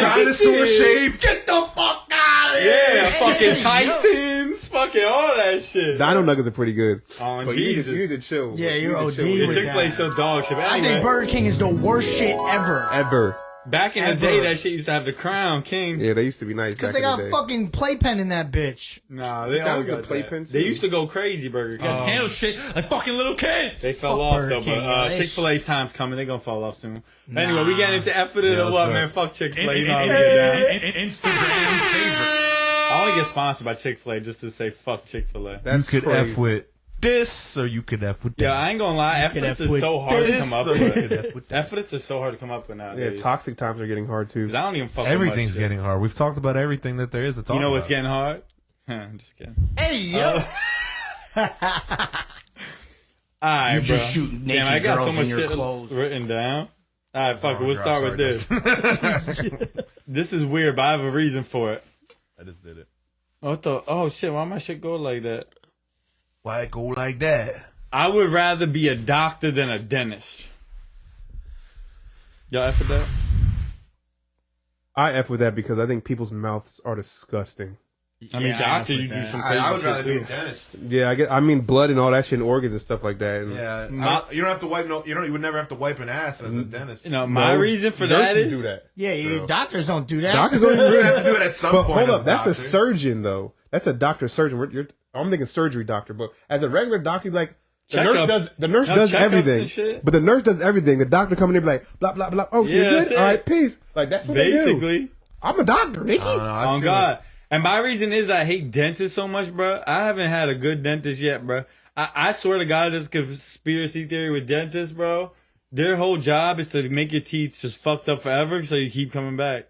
Dinosaur shaped. Get the fuck out of here! Yeah, fucking Tyson's, fucking all that shit. Dino nuggets are pretty good. Oh But Jesus. you need to chill. Yeah, You you're need to OD chill with The with it. Chick-fil-A still dog shit. But I anyway, think Burger King is the worst shit ever. Ever. back in the day, that shit used to have the crown king. Yeah, they used to be nice Because back they in got the day. fucking playpen in that bitch. Nah, they That all was a got playpen, that. They too. used to go crazy, Burger King. Handle shit like fucking little kids. They fell Fuck off Burger though, King, but man. They Chick-fil-A's time's coming. They gonna fall off soon. Anyway, we getting into F it or what, sure. man? Fuck Chick-fil-A. You know how we get down. Instagram favorite. I only get sponsored by Chick-fil-A just to say fuck Chick-fil-A. That's You could crazy. F with this, or you could F with that. Yeah, I ain't gonna lie. Efforts F are with so hard to this, come up or you could with. F with that. Efforts are so hard to come up with Yeah, nowadays. toxic times are getting hard too. 'Cause I don't even fuck with Everything's much shit. getting hard. We've talked about everything that there is to talk about. You know what's getting hard? I'm just kidding. Hey, yo! Alright, You bro. just shoot Damn, naked I got girls so much in your shit clothes. written down. Alright, fuck it. We'll Sorry, start with sorry, this. This is weird, but I have a reason for it. I just did it. What the? Oh shit! Why my shit go like that? Why it go like that? I would rather be a doctor than a dentist. Y'all F with that? I F with that because I think people's mouths are disgusting. I mean, Yeah, I doctor, F you with do that. some crazy I would shit rather be a too. dentist. Yeah, I mean blood and all that shit and organs and stuff like that. And Yeah, Not- you don't have to wipe. No, you would never have to wipe an ass as a dentist. You know, my No, reason for nurses that is do that. Yeah, doctors don't do that. Doctors don't even You really have to do it at some But point. hold as up, that's a doctor. surgeon though. That's a doctor surgeon. I'm thinking surgery doctor, but as a regular doctor, like the Checkups. nurse No, does checkups everything. and shit. But the nurse does everything. The doctor coming in be like blah blah blah. Oh, so Yeah, you're that's good. it. All right, peace. Like that's what they do. basically. I'm a doctor, Nikki. I don't know. I Oh see God. And my reason is I hate dentists so much, bro. I haven't had a good dentist yet, bro. I swear to God, this conspiracy theory with dentists, bro. Their whole job is to make your teeth just fucked up forever, so you keep coming back.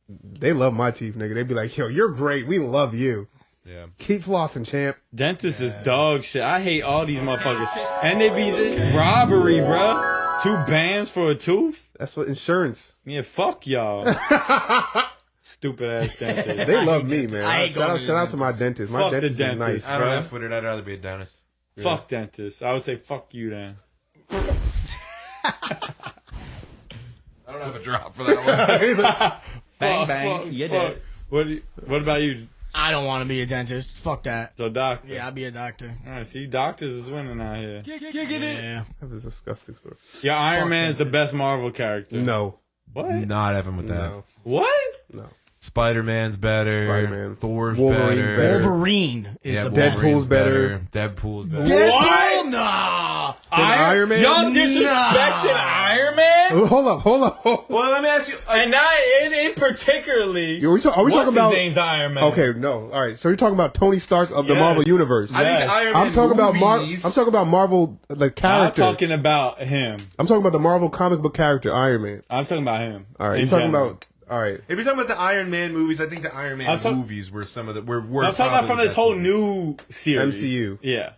They love my teeth, nigga. They be like, yo, you're great. We love you. Yeah. Keep flossing, champ. Dentists is dog shit. I hate all these motherfuckers. And they be this robbery, bro. 2 bands for a tooth? That's what insurance. Yeah, fuck y'all. Stupid ass dentists. They love me, man. I ain't Shout going out to my dentist. My Fuck the dentist is dentist. nice. I don't Bro. F with it. I'd rather be a dentist. Fuck dentists. I would say fuck you then. I don't have a drop for that one. Bang, bang. Fuck, You fuck. did. What about you? I don't want to be a dentist. Fuck that. So doctor. Yeah, I'll be a doctor. All right, see, doctors is winning out here. Kicking it. Yeah. That was a disgusting story. Yeah, Iron Man is the best Marvel character. No. What? Not having with that. No. What? No. Spider-Man's better. Spider-Man. Thor's Wolverine's better. better. Wolverine is the Deadpool's best. better. Deadpool's better. Deadpool? Nah. Iron Man? Y'all disrespected Iron Man? Hold up. Well, let me ask you. And not in particularly. Are we talking what's about? his name's Iron Man? Okay, no. All right. So you're talking about Tony Stark of the Yes. Marvel Universe. I think Yes. the Iron Man I'm talking about movies- I'm talking about Marvel, the I'm character. talking about him. I'm talking about the Marvel comic book character Iron Man. I'm talking about him. All right. In You're talking general. about. All right. If you're talking about the Iron Man movies, I think the Iron Man I'm talk- movies were some of the were. I'm talking about from this whole new series. MCU. Yeah.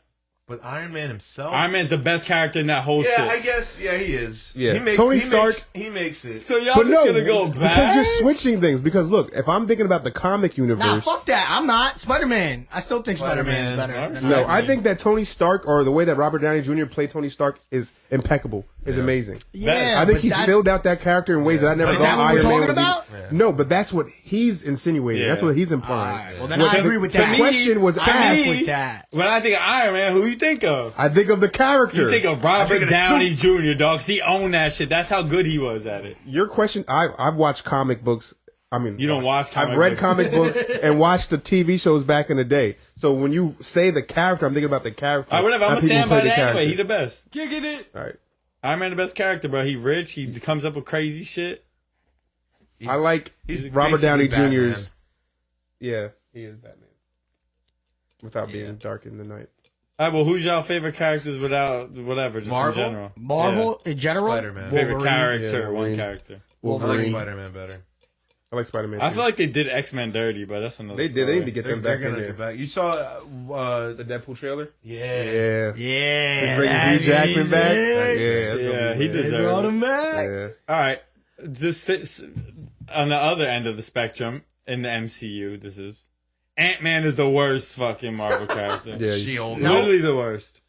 But Iron Man himself. Iron Man's the best character in that whole yeah, shit. I guess. Yeah, he is. Yeah. He makes, Tony he Stark- Makes, he makes it. So y'all But just no, gonna go because back? you're switching things. Because look, if I'm thinking about the comic universe, Nah, fuck that. I'm not. Spider-Man. I still think Spider-Man is Spider-Man. better. than no, Iron I Man. think that Tony Stark or the way that Robert Downey Jr. played Tony Stark is impeccable. Is amazing. Yeah, I think but he that- filled out that character in ways that I never Is thought that what we're Iron Man talking would be. about? No, but that's what he's insinuating. Yeah. That's what he's implying. Alright, well, then Well, I agree with to that. me- The question was I asked. agree with that. When I think of Iron Man, who you think of? I think of the character. You think of Robert think of the Downey Jr., dog. 'Cause he owned that shit. That's how good he was at it. Your question. I've watched comic books. I mean, You don't watch comic I've read books. comic books and watched the TV shows back in the day. So when you say the character, I'm thinking about the character. I whatever. I'm not gonna stand people by who play that the anyway. He character. the best. Kicking it. All right. Iron Man the best character, bro. He rich. He comes up with crazy shit. I like He's Robert Downey basically Jr.'s. Batman. Yeah, he is Batman. Without being dark in the night. All right, well, who's y'all favorite characters without whatever, just Marvel? in general? Marvel in general. Spider-Man. Yeah. Favorite Wolverine. character, Yeah, one Wolverine. character. I like Wolverine. Spider-Man better. I like Spider-Man. I too. feel like they did X-Men dirty, but that's another they did. They need to get They're them back in gonna there. get back. You saw The Deadpool trailer. yeah. Yeah. Yeah. Bring that Hugh Jackman is back. it. Yeah, that's Yeah, gonna be he weird. They deserved brought it. him back. Yeah. All right, this sits on the other end of the spectrum in the MCU. This is Ant-Man is the worst fucking Marvel character. Yeah. She-Hulk. Literally the worst.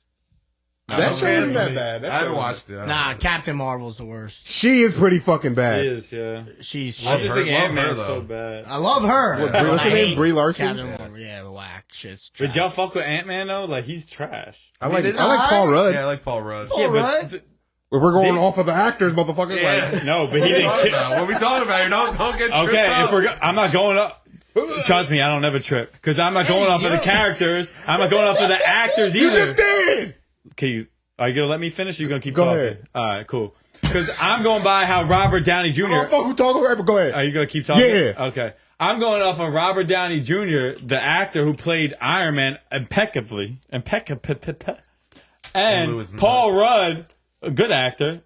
That Okay. show isn't that bad. That I haven't show- watched it. Nah, Captain Marvel's the worst. She is pretty fucking It bad. is, yeah. She's. I just her- think love her, Ant-Man's though. so bad. I love her. What, Brie- what's her I name? hate Brie Larson? Captain Marvel. Yeah, whack. Shit's trash. But y'all fuck with Ant-Man though? Like he's trash. I like it's Paul Rudd. Yeah, I like Paul Rudd. All right. but If we're going They- off of the actors, motherfuckers. Yeah. no, but he didn't. What are we talking about here? Don't get tripped Okay, up. if we're I'm not going up. Trust me, I don't never trip because I'm not going off of the characters. I'm not going off of the actors You either. just did. Are you gonna let me finish? Or you gonna keep Go talking? ahead. All right, cool. Because I'm going by how Robert Downey Jr. Who talking over? Go ahead. Are you gonna keep talking? Yeah. Okay. I'm going off of Robert Downey Jr., the actor who played Iron Man impeccably, and Lewis Paul Nuss. Rudd, a good actor.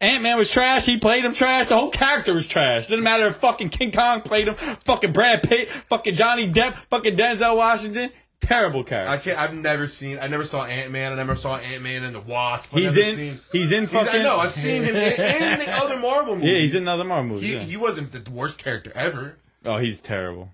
Ant-Man was trash. He played him trash. The whole character was trash. Didn't matter if fucking King Kong played him, fucking Brad Pitt, fucking Johnny Depp, fucking Denzel Washington. Terrible character. I never saw Ant-Man. I never saw Ant-Man and the Wasp. He's in fucking. I know. I've seen him in the other Marvel movies. Yeah, he's in another Marvel movie. He wasn't the worst character ever. Oh, he's terrible.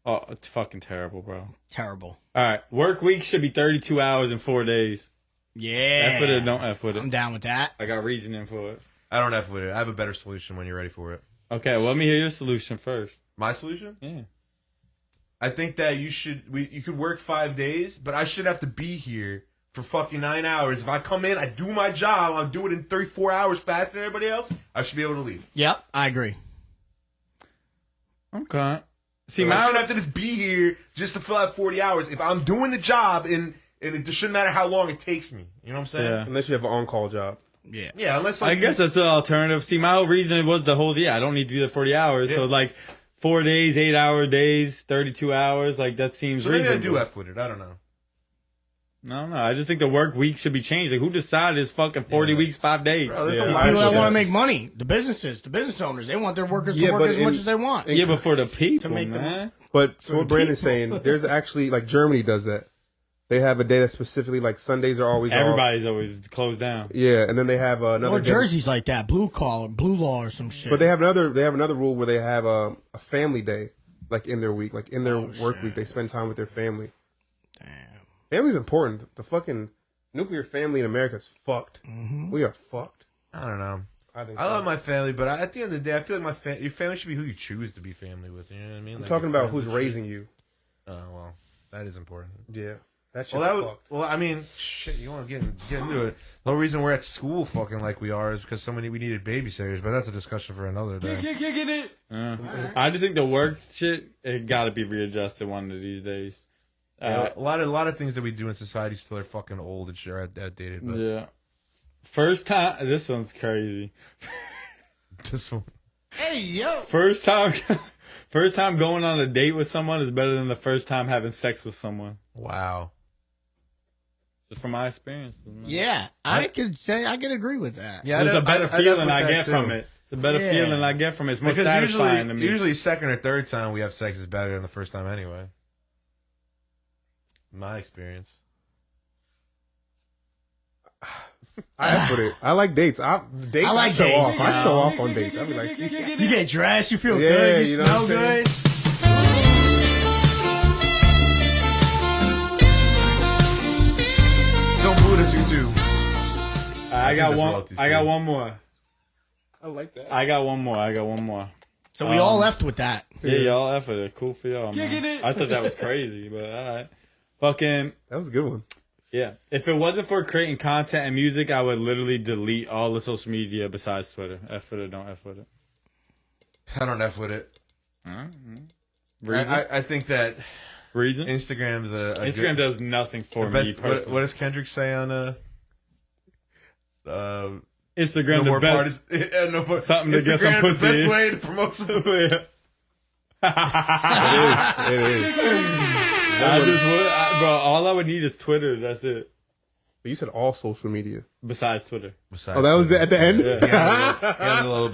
Oh, it's fucking terrible, bro. Terrible. All right, work week should be 32 hours and 4 days. Yeah. F with it, don't F with I'm it. down with that. I got reasoning for it. I don't F with it. I have a better solution when you're ready for it. Okay, well, let me hear your solution first. My solution? Yeah. I think that you could work 5 days, but I should have to be here for fucking 9 hours. If I come in, I do my job, I'll do it in 34 hours faster than everybody else, I should be able to leave. Yep, I agree. Okay. See, So I my shouldn't have to just be here just to fill out 40 hours. If I'm doing the job, and it shouldn't matter how long it takes me. You know what I'm saying? Yeah. Unless you have an on-call job. Yeah. Yeah, unless I guess that's the alternative. See, my whole reason was the whole, I don't need to be there 40 hours. Yeah. So, like, 4 days, 8-hour days, 32 hours. Like that seems So maybe I reasonable. do F with it. I don't know. I don't know. I just think the work week should be changed. Like who decided it's fucking 40 weeks, 5 days? Bro, there's a These lot people of that want to shit. make money, the businesses, the business owners, they want their workers to Yeah, work but as much as they want. Yeah, but for the people, make them- man. But so what Brandon's saying, there's actually like Germany does that. They have a day that specifically like Sundays are always off. Everybody's always closed down. Yeah, and then they have another. Or day- Jersey's like that, blue law or some shit. But they have another rule where they have a family day, like in their week, like in their work week, they spend time with their family. Damn. Family's important. The fucking nuclear family in America is fucked. Mm-hmm. We are fucked. I don't know. I think I so. love my family, but at the end of the day, I feel like your family should be who you choose to be family with. You know what I mean? I'm Like, talking your about who's friends and raising you. shit. Oh well, that is important. Yeah, that shit's Well, that would, fucked. well, I mean, shit. You want to get into it? The whole reason we're at school fucking like we are is because we needed babysitters. But that's a discussion for another day. Kicking it. I just think the work shit, it got to be readjusted one of these days. Yeah, a lot of things that we do in society still are fucking old and shit, are outdated. But Yeah. First time, this one's crazy. this one, Hey, yo. First time going on a date with someone is better than the first time having sex with someone. wow. Just from my experience. Man. Yeah, I could agree with that. Yeah, It's a better I'd feeling with I that, get too. from it. It's a better Yeah. feeling I get from it. It's more Because satisfying to me. usually second or third time we have sex is better than the first time anyway. My experience. I put it. I like dates. I like show dates, off. I yo. show off on dates. I be like, You get dressed, you feel Yeah, good, you you know smell what I'm saying? good. Don't boo this, you too. I got that's one. royalties, I got dude. one more. I like that. I got one more. So we all left with that. Yeah, y'all effort it. Cool for y'all, man. Kicking it. I thought that was crazy, but alright. Fucking That was a good one. yeah. If it wasn't for creating content and music, I would literally delete all the social media besides Twitter. F with it, don't F with it. I don't F with it. Reason? I think that Reason? Instagram's a Instagram good, does nothing for the me best. personally. What does Kendrick say on Instagram no the more best. parties? No more, Something to get some Instagram, pussy. The best way to promote some. It is. I just would, bro. All I would need is Twitter. That's it. But you said all social media. Besides Twitter, Oh, that was at the end?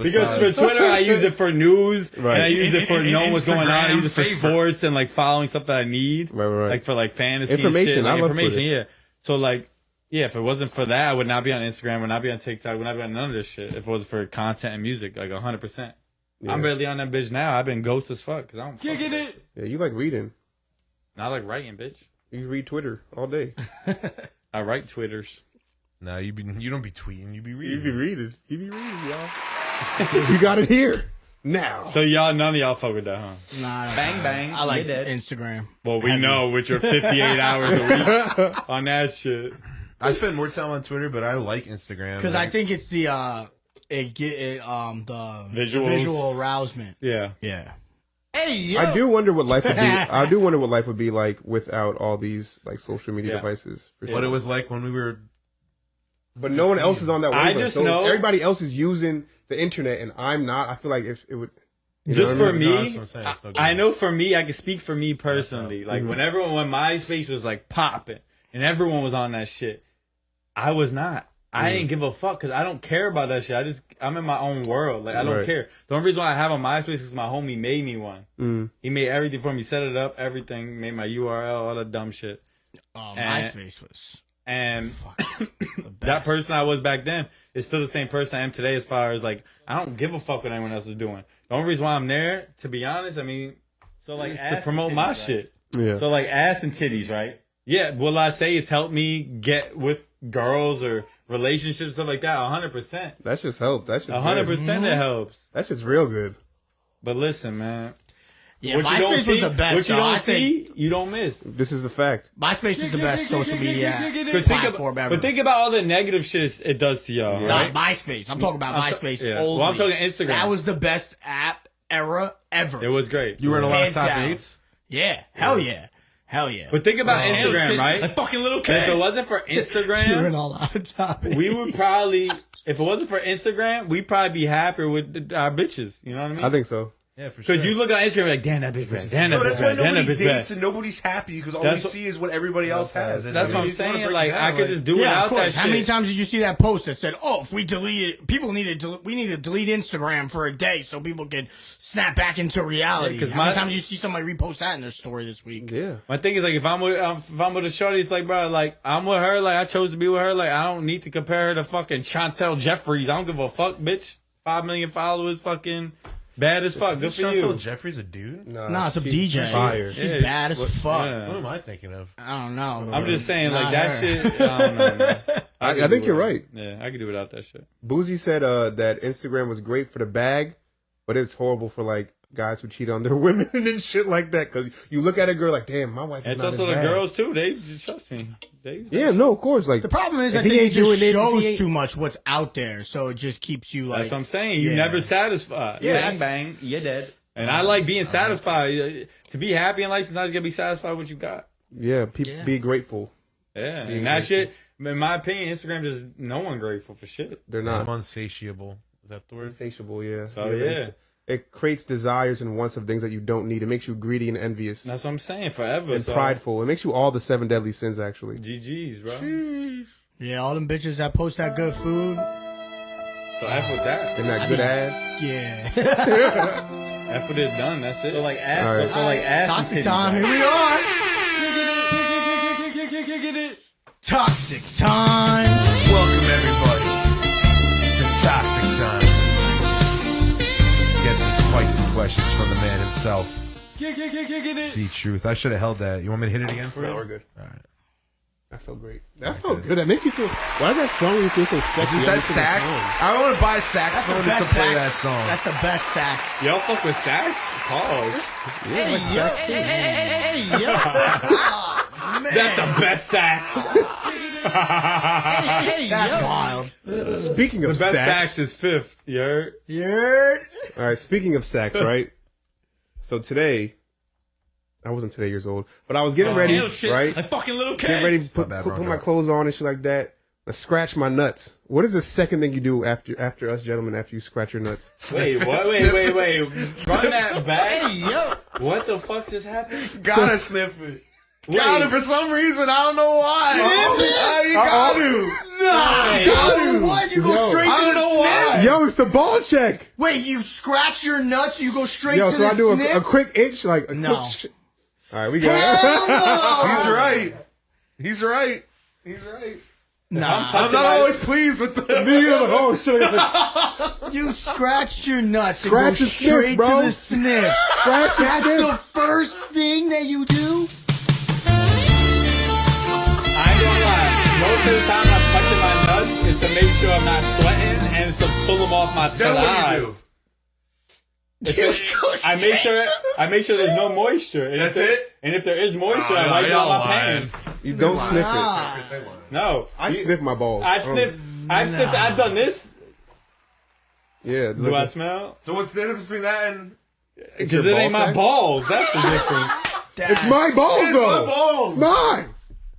because for Twitter I use it for news, Right. and I use it for And knowing what's going on. I Instagram use it for favorite. sports and like following stuff that I need, Right. like for like fantasy Information. And shit, I like love information. Twitter. Yeah. So like, yeah, if it wasn't for that, I would not be on Instagram. Would not be on TikTok. Would not be on none of this shit. If it wasn't for content and music, like 100%. I'm barely on that bitch now. I've been ghost as fuck because I don't. Kicking it. Yeah, you like reading. Not like writing, bitch. You read Twitter all day. I write Twitters. No, you don't be tweeting. You be You reading. be reading. You be reading, y'all. You got it here. Now. So y'all, none of y'all fuck with that, huh? Nah, Bang, bang. I like You did. Instagram. Well, we know with your 58 hours a week on that shit. I spend more time on Twitter, but I like Instagram Because I think it's the the Visuals. visual arousement. Yeah. Yeah. Hey, yo. I do wonder what life would be. I do wonder what life would be like without all these like social media Yeah. devices. For what sure. it was like when we were. But no one else is on that I wavelength. just so know- if everybody else is using the internet and I'm not, I feel like if it would. you know Just what I for mean? No, that's me, what I'm saying. It's no good. I know for me, I can speak for me personally. Like, Mhm. when MySpace was like popping and everyone was on that shit, I was not. I didn't give a fuck because I don't care about that shit. I'm in my own world. Like, I don't Right. care. The only reason why I have a MySpace is because my homie made me one. Mm. He made everything for me, set it up, everything, made my URL, all that dumb shit. And- MySpace was And the best. that person I was back then is still the same person I am today as far as like, I don't give a fuck what anyone else is doing. The only reason why I'm there, to be honest, I mean, so like, to promote my shit. Yeah. So like ass and titties, right? Yeah, will I say it's helped me get with girls or relationships, stuff like that? 100%. That just helped. That's just 100% it helps. That's just real good. But listen, man. Yeah, what you don't MySpace was see, the best. what you though. I don't think see, you don't miss. This is the fact. MySpace was the best social media But think, platform ever. but think about all the negative shit it does to y'all, Not right? MySpace. I'm talking about MySpace. yeah. Only. Well, I'm talking Instagram. That was the best app era ever. It was great. You were in a lot of top Hands down. eights. Yeah. Hell yeah. Hell yeah. But think about Instagram, shit. right? Like fucking little And if it kids. wasn't for You're in Instagram, a lot of topics. we would probably, if it wasn't for Instagram, we'd probably be happier with our bitches. You know what I mean? I think so. Yeah, for sure. Because you look on Instagram like, damn, that bitch bad. Damn, that No, bitch that's why bad. Damn, that nobody bitch bad. dates and nobody's happy because all That's we what- see is what everybody else has. And That's what I'm you wanna saying. break Like, it down, I could just do Yeah, without of course. that How shit. many times did you see that post that said, "Oh, if we delete it, people need to we need to delete Instagram for a day so people can snap back into reality." Yeah, 'cause How many my- times did you see somebody repost that in their story this week? Yeah. My thing is like if I'm with a shorty, it's like, bro, like I'm with her, like I chose to be with her, like I don't need to compare her to fucking Chantel Jeffries. I don't give a fuck, bitch. 5 million followers, fucking bad as fuck. Good for Chantel you. Jeffries a dude? Nah, it's a she's DJ. Fire. She's Yeah, bad as fuck. yeah. What am I thinking of? I don't know. I'm just saying, Not like that her. shit. I don't know, man. I could think do you're without- right. Yeah, I could do without that shit. Boozy said that Instagram was great for the bag, but it's horrible for like guys who cheat on their women and shit like that. Because you look at a girl like, damn, my wife. Is It's not also as the bad. girls too. They just trust me. Yeah, no, of course. Like The problem is if that he it ain't just doing it, if shows he ain't- too much what's out there, so it just keeps you like. That's what I'm saying. You Yeah. never satisfied. Yeah, Bang bang, you're dead. And I like being satisfied. To be happy in life, sometimes you gotta be satisfied with what you got. Yeah, people Yeah. be grateful. Yeah, Being and that grateful. shit. In my opinion, Instagram just no one grateful for shit. They're I'm not unsatiable. Is that the word? insatiable. Yeah. So, it's- it creates desires and wants of things that you don't need. It makes you greedy and envious That's what I'm saying. Forever. and So. prideful. It makes you all the 7 deadly sins. Actually, GGs, bro. Yeah, all them bitches that post that good food. So F with that. and that good ass. Yeah. F with it done. That's it. So like ass. All right. So like ass. and Toxic titties, time. Here right? we are. Toxic time. Welcome everybody to Toxic Time. Get some spicy questions from the man himself. See truth. I should have held that. You want me to hit it again? No, we're good. All right. That felt great. That felt good. That makes you feel. Why does that song make you feel so sexy? Is every that single sax? time? I want to buy a saxophone just to play that song. That's the best sax. Y'all fuck with sax? Pause. Hey, yo. Hey, yo. That's the best sax. Hey, that's wild. Speaking The of best sax, sax is fifth. You heard? Yeah. all right. Speaking of sax, right? So today, I wasn't today years old, but I was getting ready, Damn shit. right? Like fucking little kid. Getting ready to My bad, put Bronco. my clothes on and shit like that. I scratch my nuts. What is the second thing you do after us gentlemen after you scratch your nuts? Wait, what? Wait. Run that back. Hey, yo. What the fuck just happened? Gotta sniff it. Wait. Got it for some reason. I don't know why. You got to. Hey, No, what? You go Yo, straight I to don't the know sniff? why. Yo, it's the ball check. Wait, you scratch your nuts, you go straight Yo, to so the I do sniff? a quick itch, like a No. quick all right, we got Hell no. He's right. He's right. He's right. Nah, I'm not always pleased with the. oh shit! you scratched your nuts Scratch and the go sniff, straight bro. to the sniff. Scratch That's the the first thing that you do? I ain't gonna lie. Most of the time I'm touching my nuts is to make sure I'm not sweating and it's to pull them off my Then what do you do? thighs. I make sure there's no moisture. And That's if there, it? And if there is moisture, I Oh, wipe y'all out my lying. pants. You don't sniff it. Ah. No, I sniff my balls. I've sniffed. I've done this. Yeah. Do I smell? So what's the difference between that and? Because your it ain't ball my sack? balls. That's the difference. It's my balls though. balls. Mine.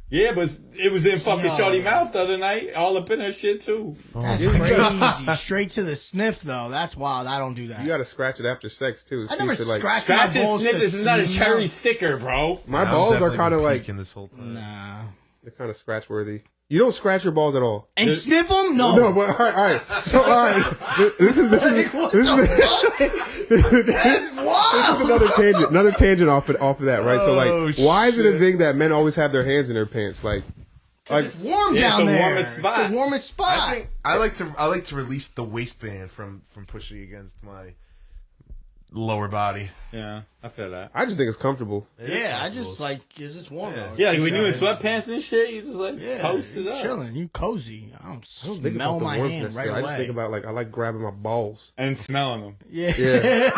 Yeah, but it was in fucking Yo. shorty mouth the other night, all up in her shit too. That's crazy. Straight to the sniff, though. That's wild. I don't do that. You gotta scratch it after sex too. I never See if it, like, scratched Scratch my and balls sniff. to This is not a smell. cherry sticker, bro. my balls are kind of like in this whole time. Nah. they're kind of scratch worthy. You don't scratch your balls at all. And sniff them? No. No, but all right. So all right, this is another tangent off of that, right? So like, Oh, why is it a shit. thing that men always have their hands in their pants? Like It's warm Yeah, it's down the there. warmest spot. It's the warmest spot. I like to release the waistband from pushing against my lower body. Yeah, I feel that. I just think it's comfortable. Yeah, I just like, is this warm though? Yeah, like when you in sweatpants and shit, you just like Yeah, post it you up chilling, you cozy. I don't I don't think smell about the my warmth hand right necessarily. I just away. think about like I like grabbing my balls. and smelling them. Yeah. Yeah.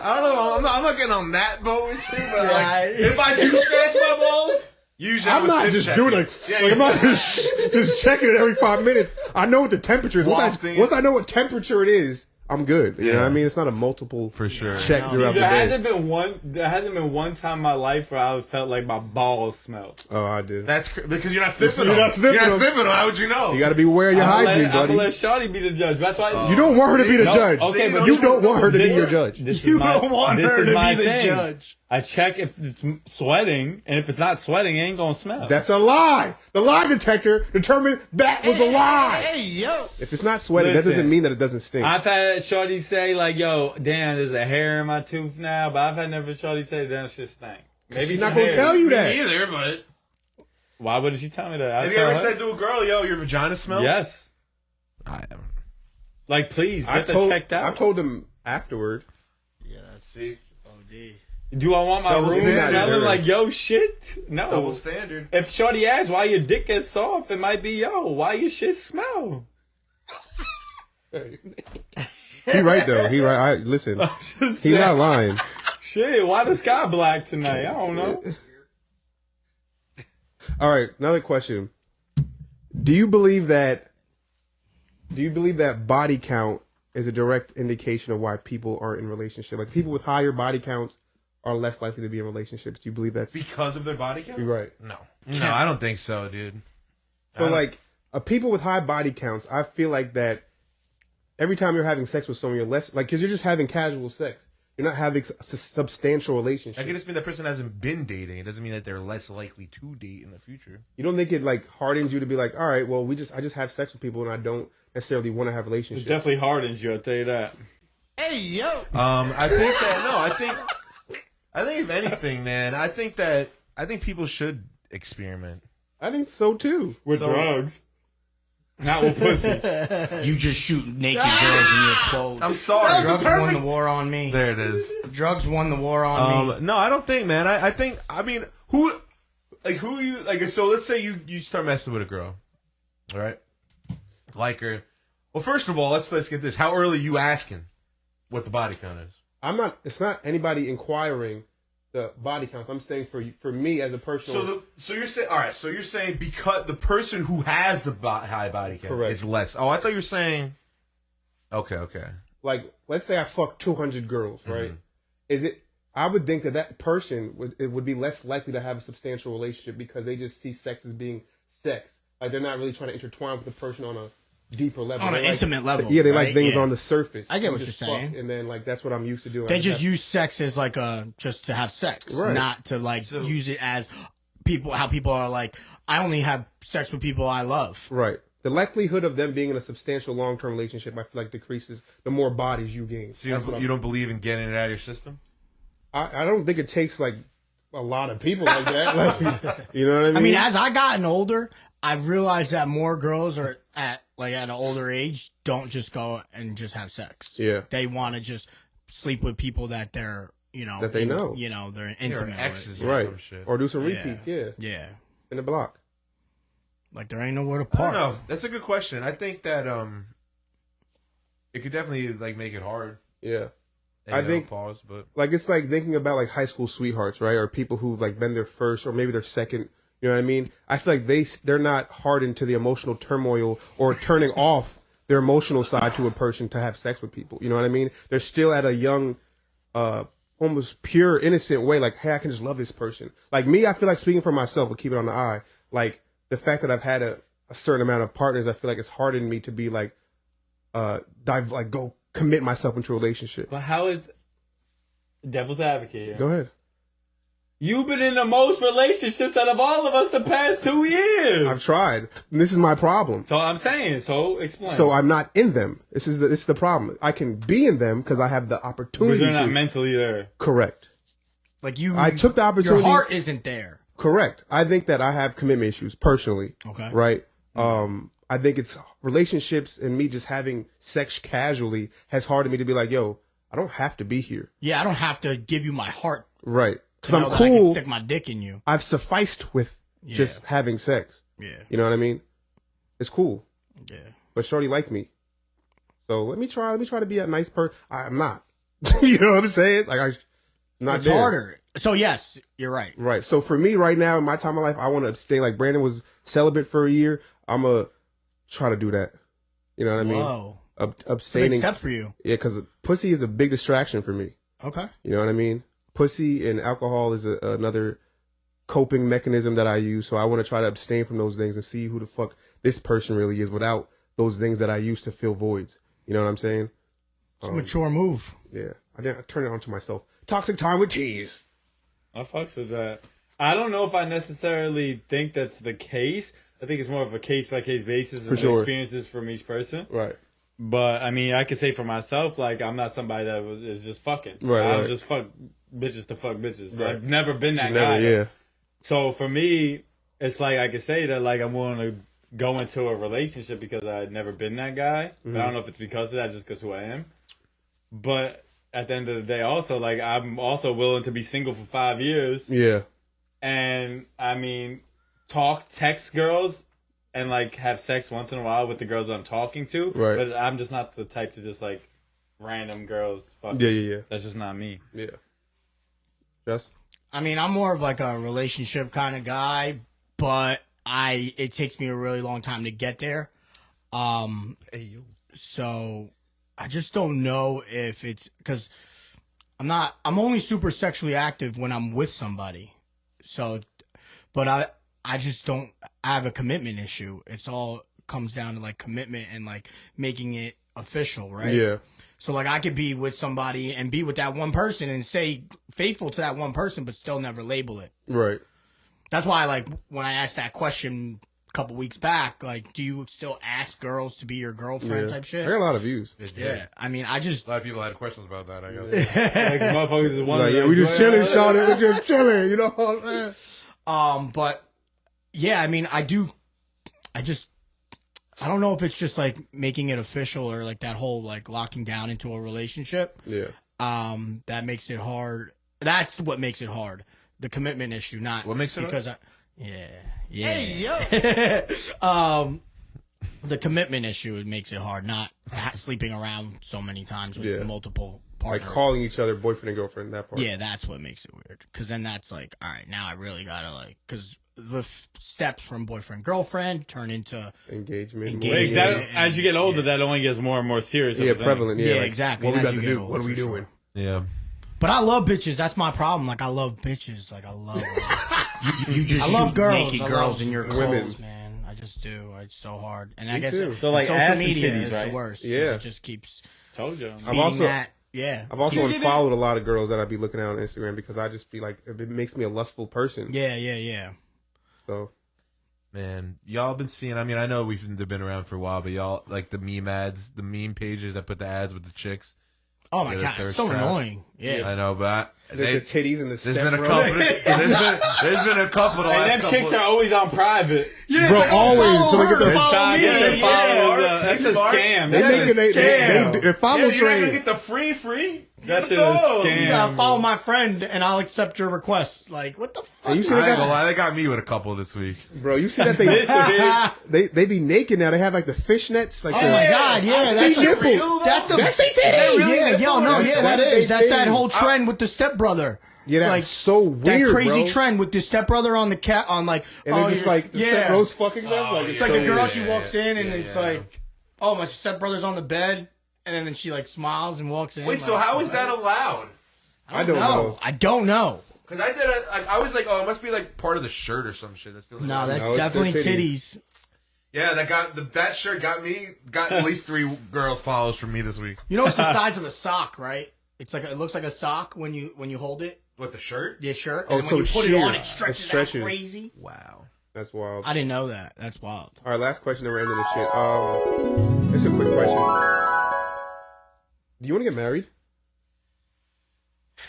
I don't know. I'm not getting on that boat with you, but Yeah. like, if I do scratch my balls, usually I'm not sniff just check doing it. like, Yeah, I'm not just checking it every 5 minutes. I know what the temperature is. Wafting Once it. I know what temperature it is, I'm good. You know what I mean? It's not a multiple For sure. check throughout the There day. hasn't been one time in my life where I felt like my balls smelled. Oh, I did. That's because you're not sniffing You're them. not sniffing You're not them. sniffing them. How would you know? You got to be aware of your hygiene, I'm gonna buddy. let Shawty be the judge. That's why You don't want her to be the No, judge. okay, but you don't want her to be your judge. This You is my, don't want this her is to my be the thing. judge. I check if it's sweating, and if it's not sweating, it ain't gonna smell. That's a lie. The lie detector determined that was a lie. Hey, yo. If it's not sweating, Listen, that doesn't mean that it doesn't stink. I've had Shawty say like, "Yo, damn, there's a hair in my tooth now," but I've had never Shawty say that shit stink. Maybe She's some not going to hair. tell you Me that. neither, but Why wouldn't she tell me that? I'd have you tell ever her. said to a girl, "Yo, your vagina smells"? Yes. I haven't. Like, please I get that checked I out. told them afterward. Yeah, that's See, OD. Do I want my Double room standard. smelling like yo shit? No. double standard. If Shorty asks why your dick gets soft, it might be yo. Why your shit smell? He right though. He right. Listen, Just he's saying. not lying. Shit, why the sky black tonight? I don't know. All right, another question. Do you believe that body count is a direct indication of why people aren't in relationships? Like people with higher body counts are less likely to be in relationships. Do you believe that's Because of their body count? You're right? No, I don't think so, dude. So like people with high body counts, I feel like that every time you're having sex with someone, you're less like because you're just having casual sex. You're not having a substantial relationship. That could just mean that person hasn't been dating. It doesn't mean that they're less likely to date in the future. You don't think it like hardens you to be like, all right, well, I just have sex with people and I don't necessarily want to have It relationships. definitely hardens you, I'll tell you that. Hey, yo. I think that I think if anything, man, I think people should experiment. I think so too. With drugs. Not with pussy. You just shoot naked girls in your clothes. I'm sorry. Drugs won the war on me. There it is. Drugs won the war on me. No, I don't think, man. I mean, who you like? So let's say you start messing with a girl, all right? Like her. Well, first of all, let's get this. How early are you asking what the body count is? It's not anybody inquiring the body counts. I'm saying for me as a personal. So you're saying, all right. So you're saying because the person who has the high body count Correct. is less. Oh, I thought you were saying. Okay. Like, let's say I fuck 200 girls, right? Mm-hmm. I would think that person would be less likely to have a substantial relationship because they just see sex as being sex. Like, they're not really trying to intertwine with the person on a deeper level. On an intimate level. Yeah, they right? like things Yeah. on the surface. I get You what just you're saying. fuck, and then, like, that's what I'm used to doing. They I just have- use sex as like just to have sex, Right. not to like use it as how people are like, I only have sex with people I love. Right. The likelihood of them being in a substantial long-term relationship, I feel like, decreases the more bodies you gain. So you don't believe in getting it out of your system? I don't think it takes, like, a lot of people like that. Like, you know what I mean? I mean, as I gotten older, I've realized that more girls are at an older age don't just go and just have sex. Yeah. They want to just sleep with people that they're, That they know. they're Or intimate exes with. or right. some shit. Or do some repeats, yeah. Yeah. In the block. Like there ain't nowhere to I park. don't know. That's a good question. I think that it could definitely like make it hard. Yeah. And, I think- pause, but Like, it's like thinking about, like, high school sweethearts, right? Or people who've, like, been their first or maybe their second, you know what I mean? I feel like they're not hardened to the emotional turmoil or turning off their emotional side to a person to have sex with people. You know what I mean? They're still at a young, almost pure, innocent way. Like, hey, I can just love this person. Like me, I feel like, speaking for myself, but keep it on the eye. Like, the fact that I've had a certain amount of partners, I feel like it's hardened me to be like, go commit myself into a relationship. But how is devil's advocate here? Go ahead. You've been in the most relationships out of all of us the past 2 years. I've tried. And this is my problem. So I'm saying, so explain. So I'm not in them. This is the problem. I can be in them because I have the opportunity. because they're not to. mentally there. Correct. Like you, I took the opportunity. your heart isn't there. Correct. I think that I have commitment issues personally. Okay. Right. I think it's relationships and me just having sex casually has hardened me to be like, yo, I don't have to be here. Yeah, I don't have to give you my heart Right. to Because know I'm that I can cool. stick my dick in you. I've sufficed with just having sex. Yeah. You know what I mean? It's cool. Yeah. But shorty like me. So let me try to be a nice person. I'm not. You know what I'm saying? Like I'm not It's there. harder. So yes, you're right. Right. So for me right now in my time of life, I want to abstain. Like Brandon was celibate for a year. I'm going to try to do that. You know what I mean? Whoa. It's a big abstaining. step for you. Yeah, because pussy is a big distraction for me. Okay. You know what I mean? Pussy and alcohol is another coping mechanism that I use. So I want to try to abstain from those things and see who the fuck this person really is without those things that I use to fill voids. You know what I'm saying? It's a mature move. Yeah. I turn it on to myself. Toxic time with cheese. I fucks with that. I don't know if I necessarily think that's the case. I think it's more of a case-by-case basis and experiences from each person. Right. But, I mean, I could say for myself, like, I'm not somebody that is just fucking. Right, I right. just fuck bitches to fuck bitches. Right. I've never been that guy. Yeah. So, for me, it's like I could say that, like, I'm willing to go into a relationship because I'd never been that guy. Mm-hmm. But I don't know if it's because of that, just because who I am. But at the end of the day, also, like, I'm also willing to be single for 5 years. Yeah. And, I mean, text girls and, like, have sex once in a while with the girls I'm talking to. Right. But I'm just not the type to just, like, random girls. Fuck Yeah. That's just not me. Yeah. Just? I mean, I'm more of like a relationship kind of guy, but it takes me a really long time to get there. So I just don't know if it's because I'm only super sexually active when I'm with somebody. So, but I just don't have a commitment issue. It's all comes down to like commitment and like making it official, right? Yeah. So like I could be with somebody and be with that one person and stay faithful to that one person, but still never label it. Right. That's why like when I asked that question a couple weeks back, like, do you still ask girls to be your girlfriend type shit? I got a lot of views. Yeah. I mean, I just A lot of people had questions about that, I guess. Like, motherfuckers is Like, wondering. yeah, we just chilling, Sean. We just chilling. You know what I'm saying? but yeah, I mean, I don't know if it's just like making it official or like that whole like locking down into a relationship. Yeah. That makes it hard. That's what makes it hard. The commitment issue, not What makes it because hard? yeah. Hey, yo. The commitment issue, it makes it hard, not sleeping around so many times with multiple partners. Like calling each other boyfriend and girlfriend, that part. Yeah, that's what makes it weird. Because then that's like, all right, now I really gotta like, because the steps from boyfriend girlfriend turn into Engagement. Engagement. That, as you get older, that only gets more and more serious. Yeah, prevalent. Yeah, like, exactly. What we And got as to you do? get What are we older, for doing? Yeah. But I love bitches. That's my problem. Like I love bitches. Like I love. You just I love shoot girls. naked I girls love in your women. clothes. Man, I just do. It's so hard. And I Me guess too. So, like, social ass and media titties, is right? the worst. Yeah. It just keeps Told you. I've feeding also that. Yeah. I've also You get it? unfollowed a lot of girls that I'd be looking at on Instagram because I just be like, it makes me a lustful person. Yeah. So Man, y'all been seeing, I mean, I know we've been around for a while, but y'all, like the meme ads, the meme pages that put the ads with the chicks. Oh my Yeah, god, they're it's so trash. annoying. Yeah. I know, but the titties and the there's step been a bro. couple. There's been a couple. The And last them couple. chicks are always on private. Yeah, Bro, always. So they get their They're trying to get their followers. Yeah, That's a smart. scam. They That's making a scam. they follow Yeah, you're not gonna train. get the free. That shit is No. scam. You gotta follow my friend and I'll accept your request. Like, what the fuck? And you see I they ain't gonna got, lie, they got me with a couple this week. bro. You see that This bitch. they be naked now. They have like the fishnets, like Oh the, my god, yeah, that's see nipple. That's the That's they titty. yeah, yo, no, yeah, that That's is. That's they that thing. whole trend with the stepbrother. Yeah, that's like, so weird, That crazy bro. trend with the stepbrother on the cat on like And oh, they're just you're- like the step bros fucking them. Like It's it's like so a girl, weird. she walks in and it's like, oh, my stepbrother's on the bed, and then she like smiles and walks in. Wait, like, so how is that allowed? I don't know. I don't know. Because I was like, oh, it must be like part of the shirt or some shit. That's No, that's No, it's definitely their titties. Yeah, that shirt got at least 3 girls follows from me this week. You know, it's the size of a sock, right? It's like it looks like a sock when you hold it. What, the shirt? The shirt. Oh, And so when you put sheer. it on, it It stretches out stretches. crazy. Wow. That's wild. I didn't know that. That's wild. All right, last question, then we're ending this shit. It's a quick question. Do you want to get married?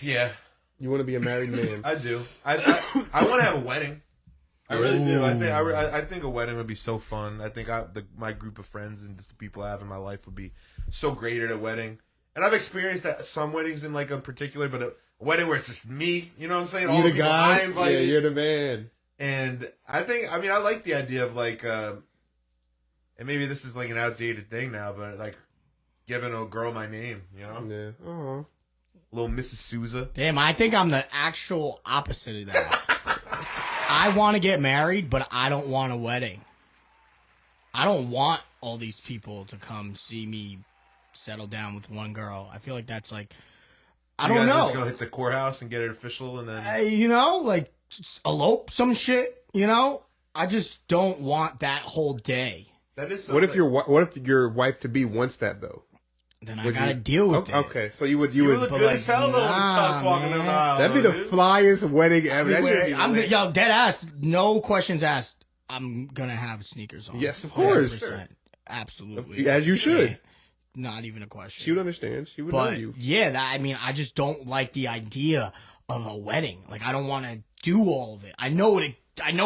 Yeah, You want to be a married man? I do. I want to have a wedding. I really do. I think a wedding would be so fun. I think my group of friends and just the people I have in my life would be so great at a wedding. And I've experienced that some weddings in like a particular, but a wedding where it's just me. You know what I'm saying? All You the the people guy? I invited. Yeah, you're the man. And I like the idea of like, and maybe this is like an outdated thing now, but like giving a girl my name, you know? Yeah. Oh. Little Mrs. Souza. Damn, I think I'm the actual opposite of that. I want to get married, but I don't want a wedding. I don't want all these people to come see me settle down with one girl. I feel like that's like, I You don't guys know. just go hit the courthouse and get it official, and then Like elope some shit. I just don't want that whole day. that is. What if your wife to be wants that though? Then I Would gotta you- deal with it. Okay, so you would You look but good like, as hell though when nah, Chuck's walking down the man. aisle. that'd be the dude. flyest wedding ever. That should be I'm lit. dead ass. No questions asked. I'm gonna have sneakers on. Yes, of course. 100%. Absolutely. As you should. Yeah. Not even a question. She would understand. She would know But you. yeah, I just don't like the idea of a wedding. Like I don't want to do all of it. I know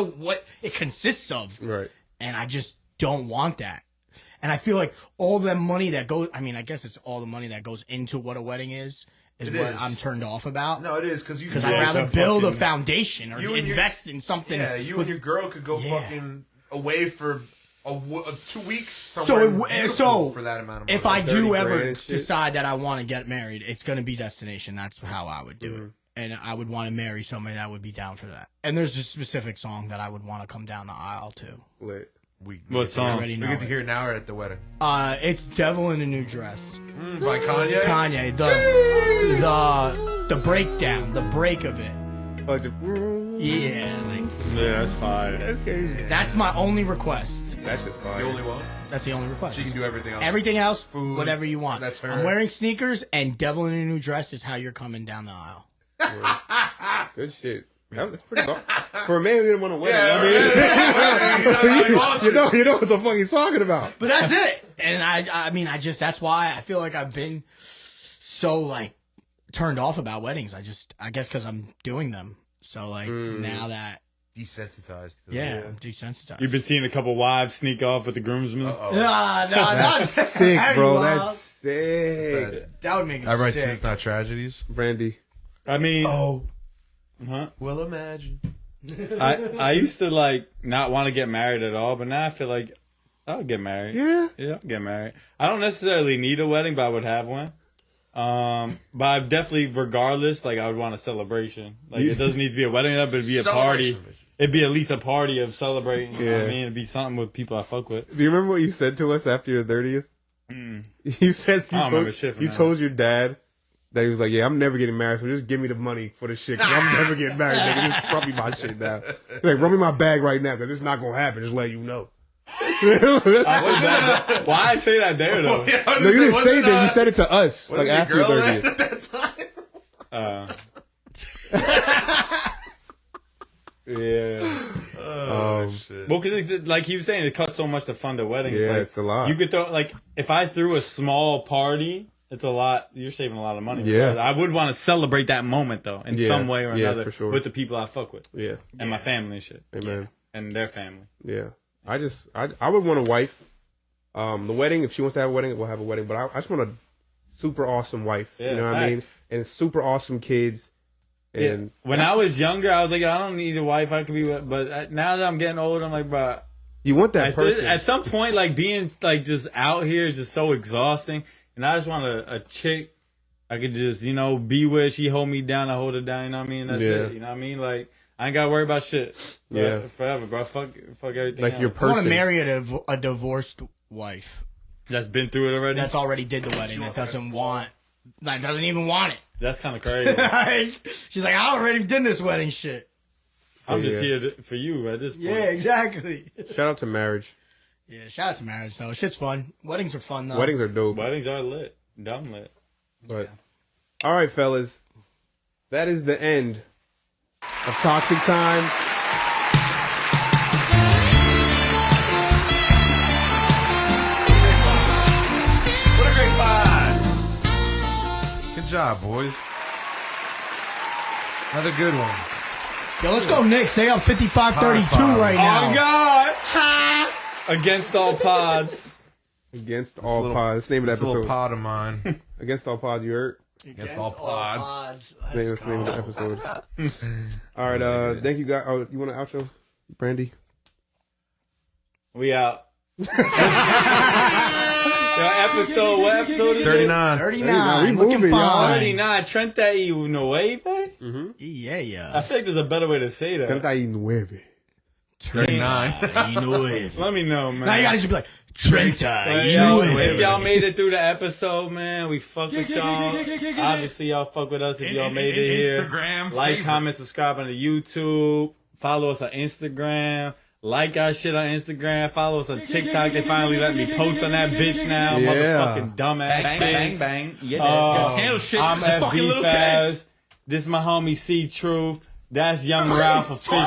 what it consists of, Right. and I just don't want that. And I feel like all the money that goes. I mean, I guess it's all the money that goes into what a wedding is It what is. I'm turned off about. No, it is because Because Yeah, I'd rather it's a build a fucking- foundation or You and your- invest in something. yeah, you and your girl could go Yeah. fucking away for 2 weeks So somewhere. it- beautiful so for that amount of money. If I 30 do grand ever and shit. decide that I want to get married, it's going to be destination. That's how I would do Mm-hmm. it. And I would want to marry somebody that would be down for that. And there's a specific song that I would want to come down the aisle to. Lit. we What get to- song? I already We know get to it. hear it now or at the wedding. It's Devil in a New Dress. By Kanye. Kanye, the breakdown, the break of it. Like the, Yeah, like Yeah, that's fine. that's crazy. that's my only request. That's just fine. The only one. That's the only request. She can do everything else. Everything else, Food, whatever you want. that's her. I'm wearing sneakers, and Devil in a New Dress is how you're coming down the aisle. Good shit. That's pretty good. For a man who didn't want to win, Yeah, you know what the fuck he's talking about. But that's it. And I mean, that's why I feel like I've been so like turned off about weddings. I guess because I'm doing them. So like now that, desensitized. To yeah, I'm desensitized. You've been seeing a couple wives sneak off with the groomsmen. Uh-oh. Nah, That's that's sick, bro. wild. That's sick. That would make it I write sick. things, not tragedies. Brandy. I mean, Oh, huh? well, imagine. I used to like not want to get married at all, but now I feel like I'll get married. Yeah. Yeah, I'll get married. I don't necessarily need a wedding, but I would have one. But I definitely, regardless, like I would want a celebration. Like it doesn't need to be a wedding, but it'd be a party. Celebration. It'd be at least a party of celebrating. You know what I Yeah. mean? It'd be something with people I fuck with. Do you remember what you said to us after your 30th? Mm. You said I don't remember shit from you that. told your dad that he was like, "Yeah, I'm never getting married, so just give me the money for the shit. Cause I'm never getting married. Nigga. Just run me my shit now. He's like, run me my bag right now, because it's not gonna happen. Just let you know." Why I say that there though? No, you didn't say that. You said it to us, like after your 30th. at that time? Yeah. Oh, shit. Well, because like he was saying, it costs so much to fund a wedding. Yeah, like, it's a lot. You could throw like if I threw a small party, it's a lot. You're saving a lot of money. Yeah. I would want to celebrate that moment though, in Yeah, some way or yeah, another, for sure. with the people I fuck with Yeah, and my family and shit, amen. and their family. Yeah, I would want a wife. The wedding, if she wants to have a wedding, we'll have a wedding. But I just want a super awesome wife. Yeah, you know what I mean? facts. And super awesome kids. And When I was younger, I was like, I don't need a wife. I could be, but now that I'm getting older, I'm like, bro. you want that person. At some point, like being like just out here is just so exhausting, and I just want a chick I could just be with. She hold me down, I hold her down. You know what I mean? That's Yeah. it. You know what I mean? Like I ain't gotta worry about shit. But Yeah. forever, bro. Fuck everything. Like else. your I want person. to marry a divorced wife That's been through it already. that's already did the wedding. That doesn't even want it. That's kind of crazy. Like, she's like, I already did this wedding shit. I'm just Yeah. here for you at this point. Yeah, exactly. Shout out to marriage. Yeah, shout out to marriage though. Shit's fun. Weddings are fun though. Weddings are dope. Weddings are lit. Dumb lit. But all right, fellas, that is the end of Toxic Time. What a great pod. Good job, boys. Another good one. Yo, let's go Knicks. They up 55-32 right now. Oh God! Against all pods. Against all little- pods. That's the name of This the little episode. pod of mine. Against all pods. You heard? Against all pods. That's the name of the episode. All right. Thank you guys. Oh, you want an outro, Brandy? We out. Yo, episode, what episode is 39. 39. We Looking moving, y'all. fine. 39. 39. Yeah, I yeah. think there's a better way to say that. 39. 39. Let me know, man. Now you gotta just be like Trenta. Yo, if y'all made it through the episode, man, we fuck with y'all. Obviously, y'all fuck with us if y'all made it here. Instagram, Like, favorite. comment, subscribe on the YouTube. Follow us on Instagram. Like our shit on Instagram. Follow us on TikTok. They finally let me post on that bitch now. Yeah. Motherfucking dumbass Bang, kids. bang, bang. Yeah, handle shit. I'm Fucking FB little Faz. This my homie C Truth. That's Young Ralph official.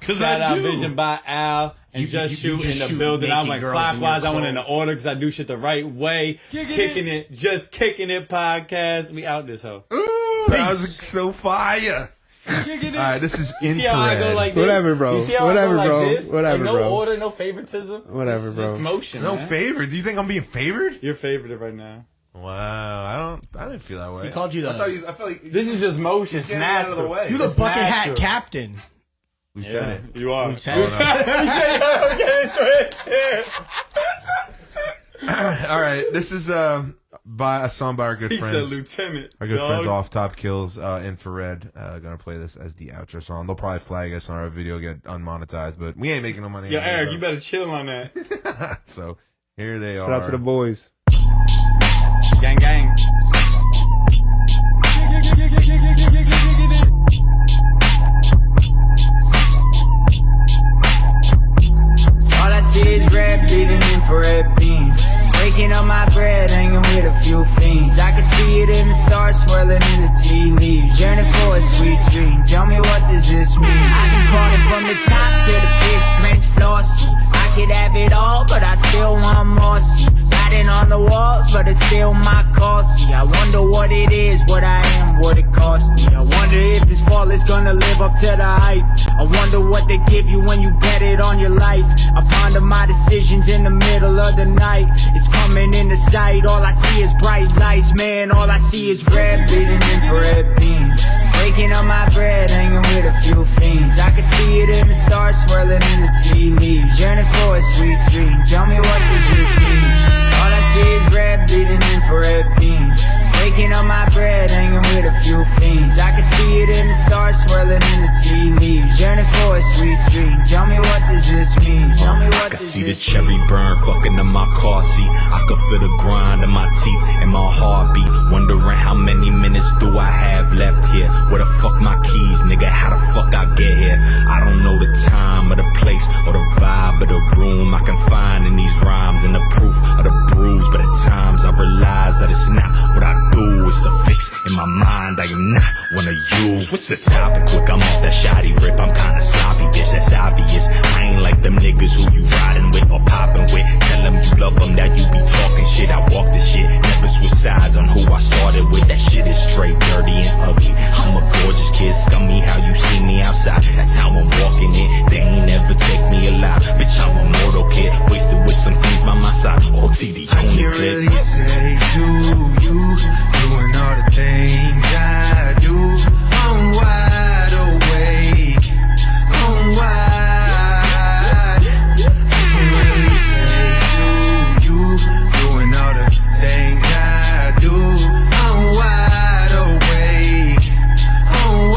'Cause Shout I out do. Vision by Al and Just you Shoot in just the shoot building. I naked went girls in clockwise. your I went in the clothes. order because I do shit the right way. Kicking it. Just Kicking It podcast. We out this hoe. That was so fire. All right, this is See how I go infrared. like this? Whatever, bro. You see how Whatever, I go bro. like this? Whatever, like, no bro. order, no favoritism. Whatever, bro. Just motion, No man. favor. Do you think I'm being favored? You're favorite right now. Wow, I didn't feel that way. He called you I the. felt like This is just motion. It's getting out of the natural. way. You the It's bucket hat natural. captain. Yeah, Lieutenant. you are. Lieutenant. All right, this is by a song by our good He said friends. lieutenant. Our good dog. friends off Top Kills, Infrared. Gonna play this as the outro song. They'll probably flag us on our video, get unmonetized, but we ain't making no money. Yo, anyway, Eric, though. you better chill on that. So here they are. Shout out to the boys. Gang, gang. All I see is red, breathing infrared beams. Breaking up my bread, hanging with a few fiends. I can see it in the stars, swirling in the tea leaves. Yearning for a sweet dream. Tell me, what does this mean? I've been crawling from the top to the piss drenched floors. I could have it all, but I still want more. See, writing on the walls, but it's still my call. See, I wonder what it is, what I am, what it costs me. I wonder if this fall is gonna live up to the hype. I wonder what they give you when you bet it on your life. I ponder my decisions in the middle of the night. It's coming into sight, all I see is bright lights. Man, all I see is red, breathing infrared beams. Breaking up my bread, hanging with a few fiends. I can see it in the stars, swirling in the tea leaves. Yearning for a sweet dream. Tell me, what does this mean? All I see is red, breathing infrared beams. Breaking up my bread, hanging with a few fiends. I can see it in the stars, swirling in the tea leaves. Yearning for a sweet dream. Tell me, what does this mean? Tell me, what I can does see the this cherry burn fucking in my car seat. I could feel the grind in my teeth and my heartbeat. Wondering how many minutes do I have left here? Where the fuck my keys, nigga? How the fuck I get here? I don't know the time or the place or the vibe of the room I can find in these rhymes and the proof of the bruise. But at times I realize that it's not what I do, it's the fix in my mind I am not wanna use. What's the topic? Quick, I'm off that shoddy rip. I'm kinda sloppy, bitch, that's obvious. I ain't like them niggas who you riding with or popping with. Tell them you love them, that you be talking shit. I walk this shit, never switch sides on who I started with. That shit is straight dirty and ugly. I'm a gorgeous kid, scummy how you see me outside. That's how I'm walking it. They ain't ever take me alive. Bitch, I'm a mortal kid, wasted with some things by my side. OTD on the clip. really say to you, doing all the things I do. I'm wide awake, I'm wide. I can really say to you, doing all the things I do. I'm wide awake, I'm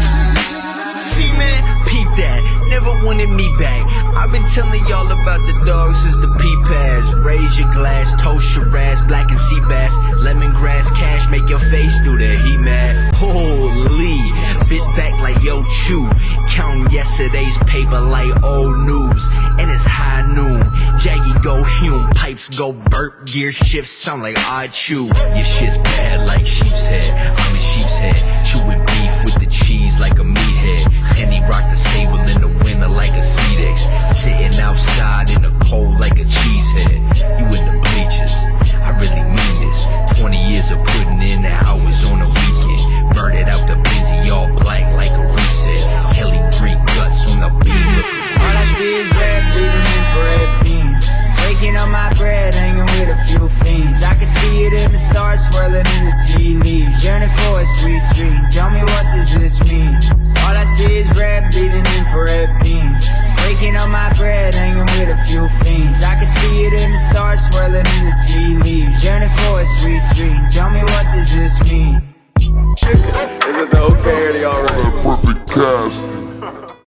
wide. See, man, peep that. Never wanted me back. I've been telling y'all about the dogs since the P-Pass. Raise your glass, toast your ass, black and sea bass. Lemongrass cash, make your face do the heat mad. Holy, fit back like yo chew. Counting yesterday's paper like old news. And it's high noon. Jaggy go Hume, pipes go burp, gear shifts sound like I chew. Your shit's bad like sheep's head. I'm a sheep's head. Chewing beef with the cheese like a meathead. Penny rock the sable in the winter like a Cedex. Sitting outside in the cold like a cheesehead. You in the bleachers, I really mean this. 20 years of putting in the hours on the weekend. Burn it out the busy, all black like a reset. Kelly Green guts on the beam looking All I see is red, breathing infrared beams. Breaking up my bread, hanging with a few fiends. I can see it in the stars, swirling in the tea leaves. Yearning for a sweet dream. Tell me, what does this mean? All I see is red, breathing infrared beams. Breaking up my bread, hanging with a few fiends. I can see it in the stars, swirling in the tea leaves. Yearning for a sweet dream. Tell me, what does this mean? Is it the okay or the alright? Perfect cast.